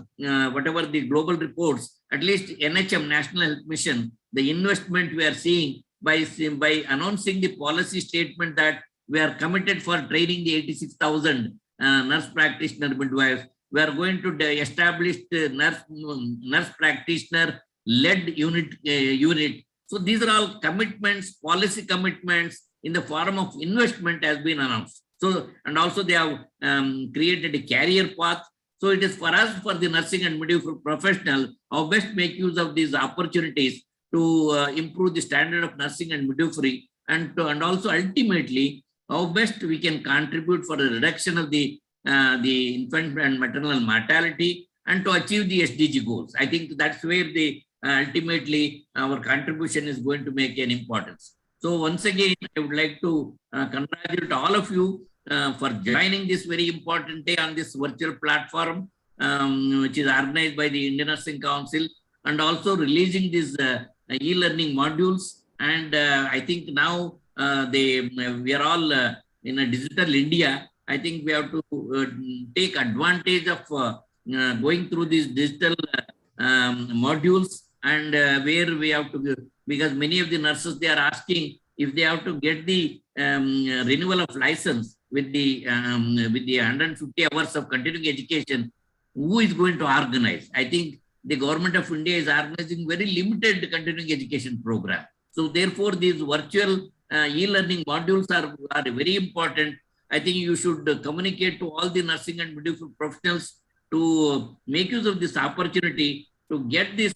whatever the global reports, at least NHM, National Health Mission, the investment we are seeing by announcing the policy statement that we are committed for training the 86,000 nurse practitioner midwives. We are going to establish the nurse practitioner led unit. So these are all commitments, policy commitments in the form of investment has been announced. So, and also they have created a career path. So it is for us, for the nursing and midwifery professional, how best make use of these opportunities to improve the standard of nursing and midwifery, and also ultimately how best we can contribute for the reduction of the infant and maternal mortality and to achieve the SDG goals. I think that's where the ultimately our contribution is going to make an importance. So once again, I would like to congratulate all of you for joining this very important day on this virtual platform, which is organized by the Indian Nursing Council, and also releasing these e-learning modules. And I think now we are all in a digital India. I think we have to take advantage of going through these digital modules, and where we have to, because many of the nurses, they are asking if they have to get the renewal of license with the 150 hours of continuing education, who is going to organize? I think the government of India is organizing very limited continuing education program. So therefore, these virtual e-learning modules are very important. I think you should communicate to all the nursing and midwifery professionals to make use of this opportunity to get this,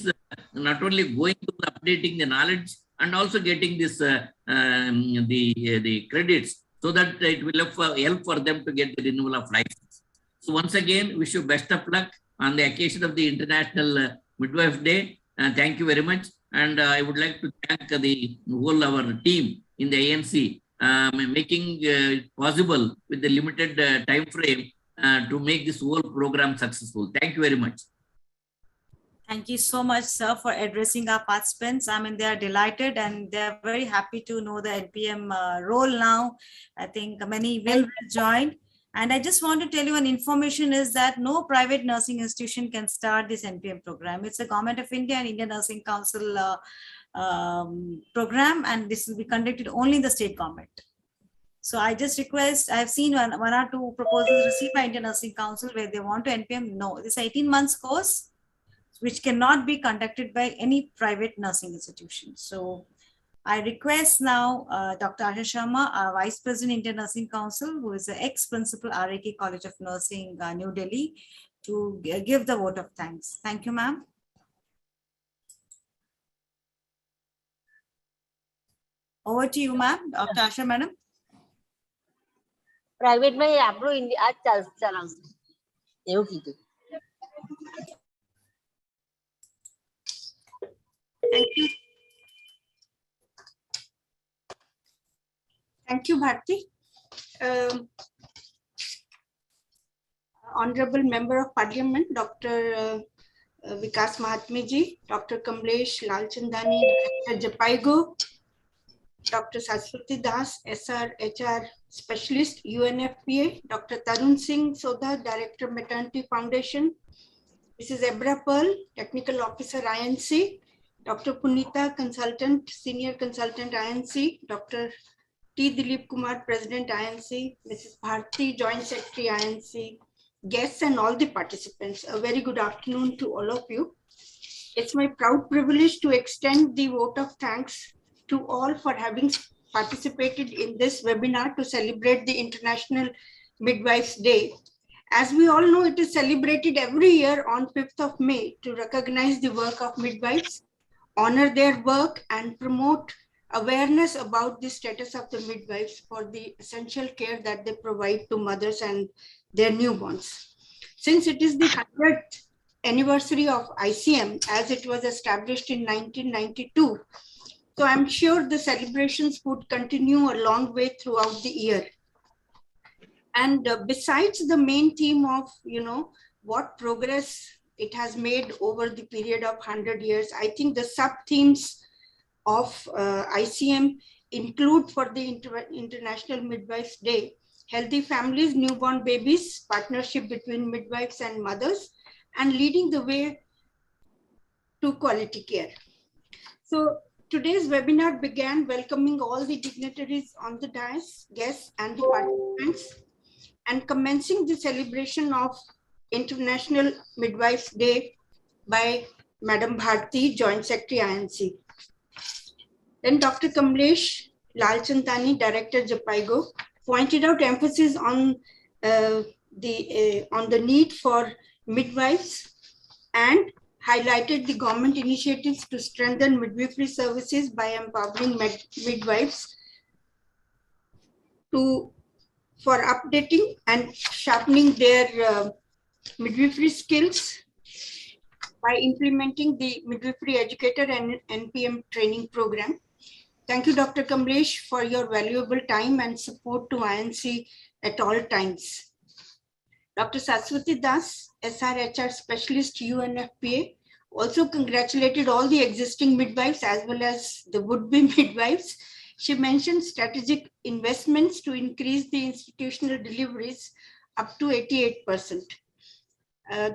not only going to updating the knowledge and also getting this the credits, so that it will help for them to get the renewal of license. So once again, wish you best of luck on the occasion of the International Midwife Day. Thank you very much. And I would like to thank the whole our team in the ANC, making possible with the limited time frame to make this whole program successful. Thank you very much. Thank you so much, sir, for addressing our participants. I mean, they are delighted and they are very happy to know the NPM role now. I think many will join. And I just want to tell you an information is that no private nursing institution can start this NPM program. It's a Government of India and Indian Nursing Council program, and this will be conducted only in the state government. So I just request, I've seen one or two proposals received by Indian Nursing Council where they want to NPM. No, this 18 months course, which cannot be conducted by any private nursing institution. So I request now Dr. Asha Sharma, our Vice President, Indian Nursing Council, who is the ex-principal RAK College of Nursing, New Delhi, to give the vote of thanks. Thank you, ma'am. Over to you, ma'am. Dr. Asha, madam. Private में आप लोग India आज चलाओ ये कीजिए. Thank you. Thank you, Bharti. Honorable Member of Parliament, Dr. Vikas Mahatme ji, Dr. Kamlesh Lalchandani, Dr. Japaigo, Dr. Saraswati Das, SR HR Specialist, UNFPA, Dr. Tarun Singh Sodha, Director, Maternity Foundation, Mrs. Ebra Pearl, Technical Officer, INC, Dr. Punita, Consultant, Senior Consultant, INC, Dr. T. Dilip Kumar, President, INC, Mrs. Bharti, Joint Secretary, INC, guests and all the participants. A very good afternoon to all of you. It's my proud privilege to extend the vote of thanks to all for having participated in this webinar to celebrate the International Midwives Day. As we all know, it is celebrated every year on 5th of May to recognize the work of midwives, honor their work, and promote awareness about the status of the midwives for the essential care that they provide to mothers and their newborns. Since it is the 100th anniversary of ICM, as it was established in 1992, so I'm sure the celebrations would continue a long way throughout the year. And besides the main theme of, what progress it has made over the period of 100 years, I think the sub-themes of ICM include for the International Midwives Day, healthy families, newborn babies, partnership between midwives and mothers, and leading the way to quality care. So today's webinar began welcoming all the dignitaries on the dais, guests and the participants, and commencing the celebration of International Midwives Day by Madam Bharti, Joint Secretary, INC. Then Dr. Kamlesh Lalchandani, Director, Japaigo, pointed out emphasis on the need for midwives and highlighted the government initiatives to strengthen midwifery services by empowering midwives for updating and sharpening their midwifery skills by implementing the Midwifery Educator and NPM training program. Thank you, Dr. Kamlesh, for your valuable time and support to INC at all times. Dr. Saraswati Das, SRHR Specialist, UNFPA, also congratulated all the existing midwives as well as the would-be midwives. She mentioned strategic investments to increase the institutional deliveries up to 88%.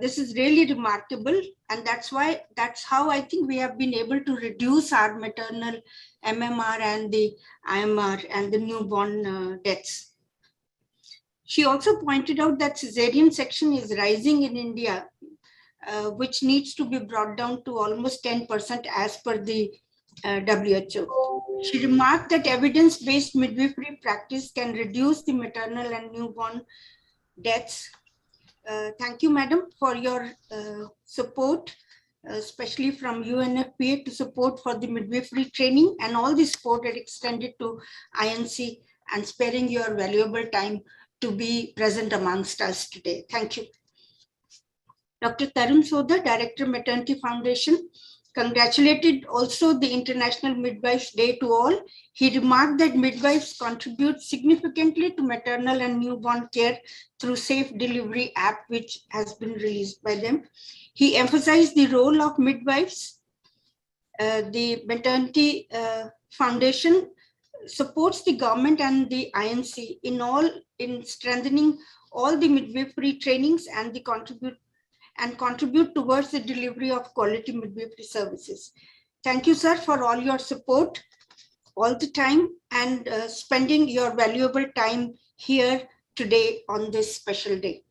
This is really remarkable, and that's how I think we have been able to reduce our maternal MMR and the IMR and the newborn deaths. She also pointed out that cesarean section is rising in India, which needs to be brought down to almost 10% as per the WHO. She remarked that evidence-based midwifery practice can reduce the maternal and newborn deaths. Thank you, madam, for your support, especially from UNFPA to support for the midwifery training and all the support that extended to INC and sparing your valuable time to be present amongst us today. Thank you. Dr. Tarun Sodha, Director, Maternity Foundation, congratulated also the International Midwives Day to all. He remarked that midwives contribute significantly to maternal and newborn care through Safe Delivery app, which has been released by them. He emphasized the role of midwives. The Maternity Foundation supports the government and the INC in strengthening all the midwifery trainings and the contribute towards the delivery of quality midwifery services. Thank you, sir, for all your support all the time and spending your valuable time here today on this special day.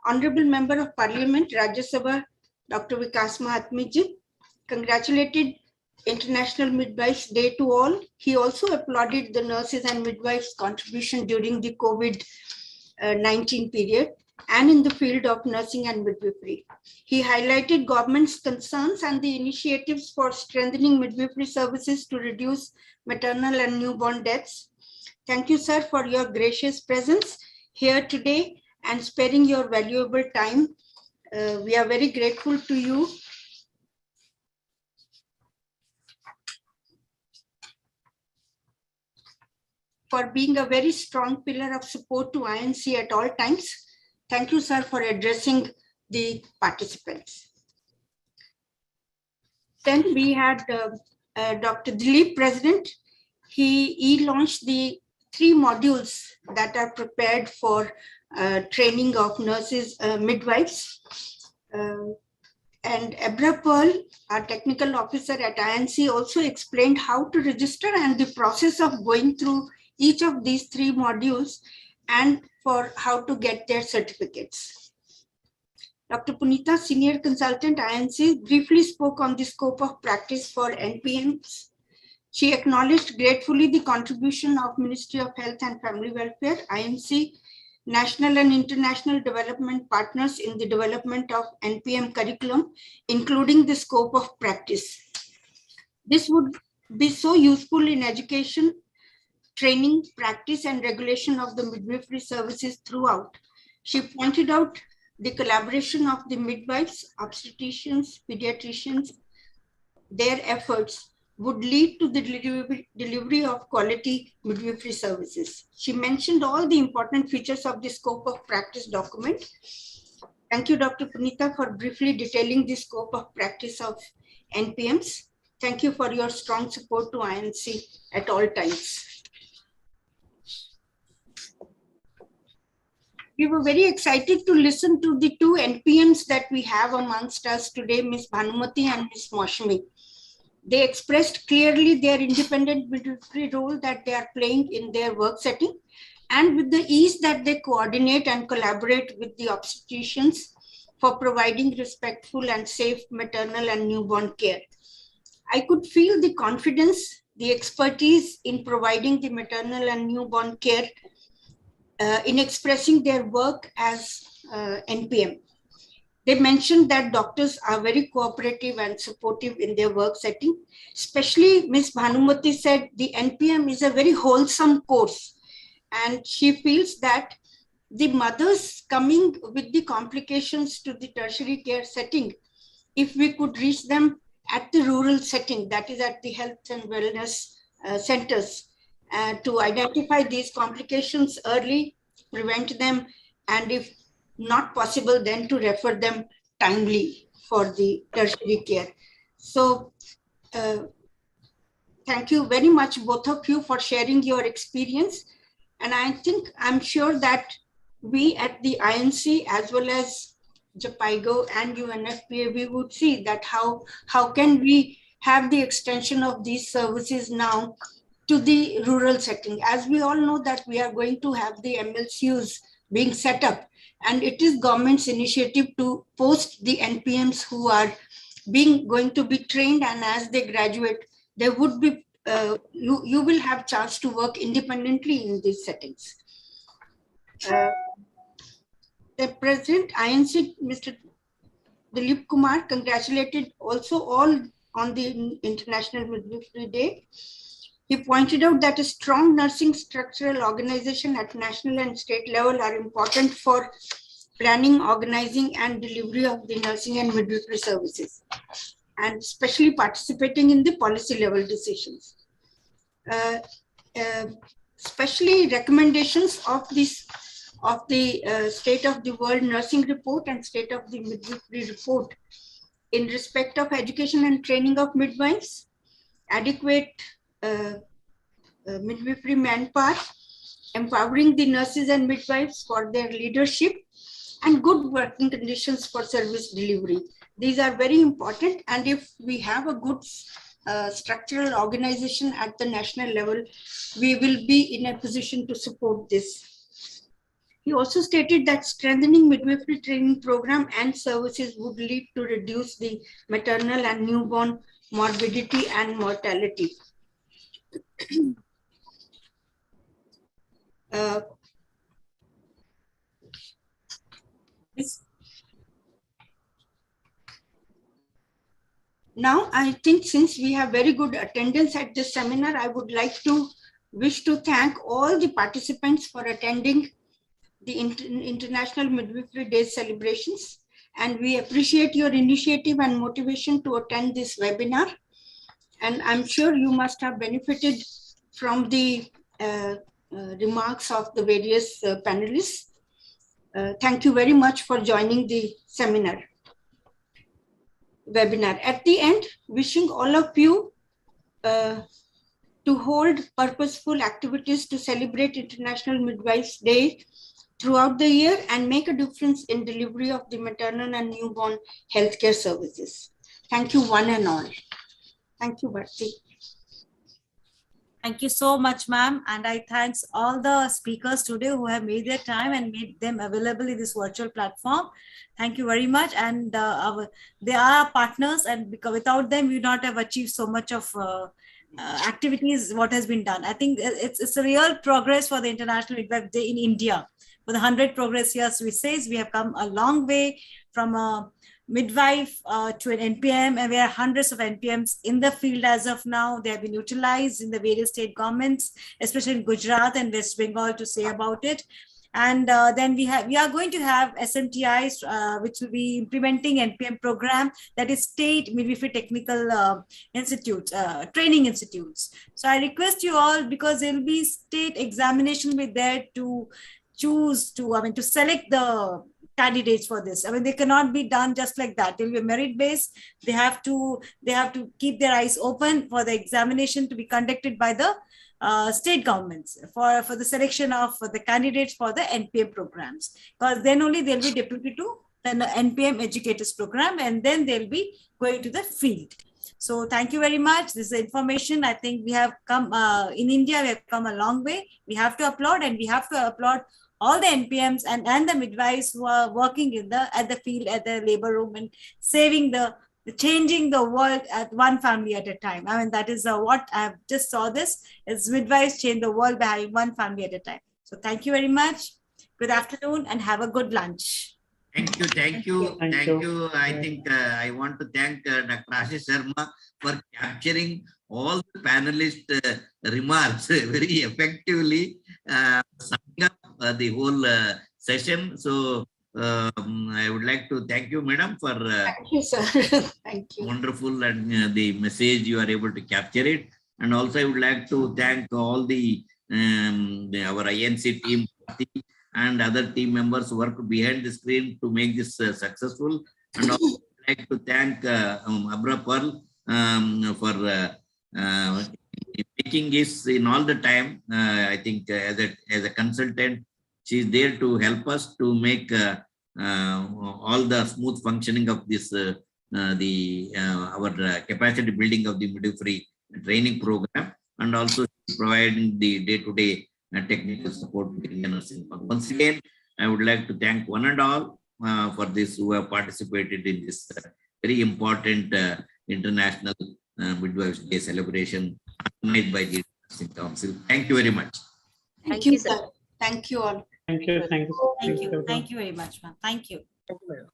Honorable Member of Parliament, Rajya Sabha, Dr. Vikas Mahatma ji, congratulated International Midwives Day to all. He also applauded the nurses and midwives' contribution during the COVID-19 period and in the field of nursing and midwifery. He highlighted government's concerns and the initiatives for strengthening midwifery services to reduce maternal and newborn deaths. Thank you, sir, for your gracious presence here today and sparing your valuable time. We are very grateful to you. For being a very strong pillar of support to INC at all times. Thank you, sir, for addressing the participants. Then we had Dr. Dilip present. He launched the 3 modules that are prepared for training of nurses, midwives. And Abra Pearl, our technical officer at INC, also explained how to register and the process of going through each of these 3 modules and for how to get their certificates. Dr. Punita, Senior Consultant, INC, briefly spoke on the scope of practice for NPMs. She acknowledged gratefully the contribution of Ministry of Health and Family Welfare, INC, national and international development partners in the development of NPM curriculum, including the scope of practice. This would be so useful in education, training, practice, and regulation of the midwifery services throughout. She pointed out the collaboration of the midwives, obstetricians, pediatricians, their efforts would lead to the delivery of quality midwifery services. She mentioned all the important features of the scope of practice document. Thank you, Dr. Punita, for briefly detailing the scope of practice of NPMs. Thank you for your strong support to INC at all times. We were very excited to listen to the 2 NPMs that we have amongst us today, Ms. Bhanumati and Ms. Maushami. They expressed clearly their independent midwifery role that they are playing in their work setting and with the ease that they coordinate and collaborate with the obstetricians for providing respectful and safe maternal and newborn care. I could feel the confidence, the expertise in providing the maternal and newborn care in expressing their work as NPM. They mentioned that doctors are very cooperative and supportive in their work setting. Especially Ms. Bhanumati said the NPM is a very wholesome course and she feels that the mothers coming with the complications to the tertiary care setting, if we could reach them at the rural setting, that is at the health and wellness centers, to identify these complications early, prevent them, and if not possible, then to refer them timely for the tertiary care. So thank you very much, both of you, for sharing your experience. And I'm sure that we at the INC as well as JPIGO and UNFPA, we would see that how can we have the extension of these services now to the rural setting. As we all know that we are going to have the MLCUs being set up, and it is government's initiative to post the NPMs who are going to be trained, and as they graduate, they would be, you will have chance to work independently in these settings. The President INC, Mr. Dilip Kumar, congratulated also all on the International Midwifery Day. He pointed out that a strong nursing structural organization at national and state level are important for planning, organizing, and delivery of the nursing and midwifery services. and especially participating in the policy level decisions. Especially recommendations of the State of the World Nursing Report and State of the Midwifery Report in respect of education and training of midwives, adequate midwifery manpower, empowering the nurses and midwives for their leadership, and good working conditions for service delivery. These are very important, and if we have a good structural organization at the national level, we will be in a position to support this. He also stated that strengthening midwifery training program and services would lead to reduce the maternal and newborn morbidity and mortality. Now, I think since we have very good attendance at this seminar, I would like to wish to thank all the participants for attending the International Midwifery Day celebrations. And we appreciate your initiative and motivation to attend this webinar. And I'm sure you must have benefited from the remarks of the various panelists. Thank you very much for joining the webinar. At the end, wishing all of you to hold purposeful activities to celebrate International Midwives Day throughout the year and make a difference in delivery of the maternal and newborn healthcare services. Thank you one and all. Thank you, Bharti. Thank you so much, ma'am. And I thanks all the speakers today who have made their time and made them available in this virtual platform. Thank you very much. And they are partners, and because without them, we would not have achieved so much of activities, what has been done. I think it's a real progress for the International Midwife Day in India. For the 100 progress years, we say we have come a long way from a midwife to an NPM, and there are hundreds of NPMs in the field as of now. They have been utilized in the various state governments, especially in Gujarat and West Bengal, to say about it. And then we are going to have SMTIs, which will be implementing NPM program, that is State Midwifery Technical Institutes, training institutes. So I request you all, because there will be state examination with there to choose to, to select the candidates for this. They cannot be done just like that. It will be merit based. They have to keep their eyes open for the examination to be conducted by the state governments for the selection of the candidates for the NPM programs, because then only they'll be deputed to the NPM educators program, and then they'll be going to the field. So thank you very much. This is information. I think we have come in India, we have come a long way. We have to applaud, and we have to applaud all the NPMs and the midwives who are working at the field, at the labor room, and changing the world at one family at a time. That is what I've just saw this, is midwives change the world by having one family at a time. So thank you very much. Good afternoon and have a good lunch. Thank you. I think I want to thank Dr. Ashish Sharma for capturing all the panelist remarks very effectively, summing up the whole session. So I would like to thank you, madam, for thank you, sir. Thank you. Wonderful, and the message you are able to capture it. And also I would like to thank all our INC team and other team members who work behind the screen to make this successful. And also I would like to thank Abra Pearl for making this in all the time. I think as a consultant, she is there to help us to make all the smooth functioning of this our capacity building of the midwifery training program, and also providing the day-to-day technical support to Indian nursing. Once again, I would like to thank one and all for this who have participated in this very important International Midwives Day celebration made by the Nursing Council. Thank you very much. Thank you, sir. Thank you all. Thank you. Thank you very much, ma'am. Thank you. Thank you.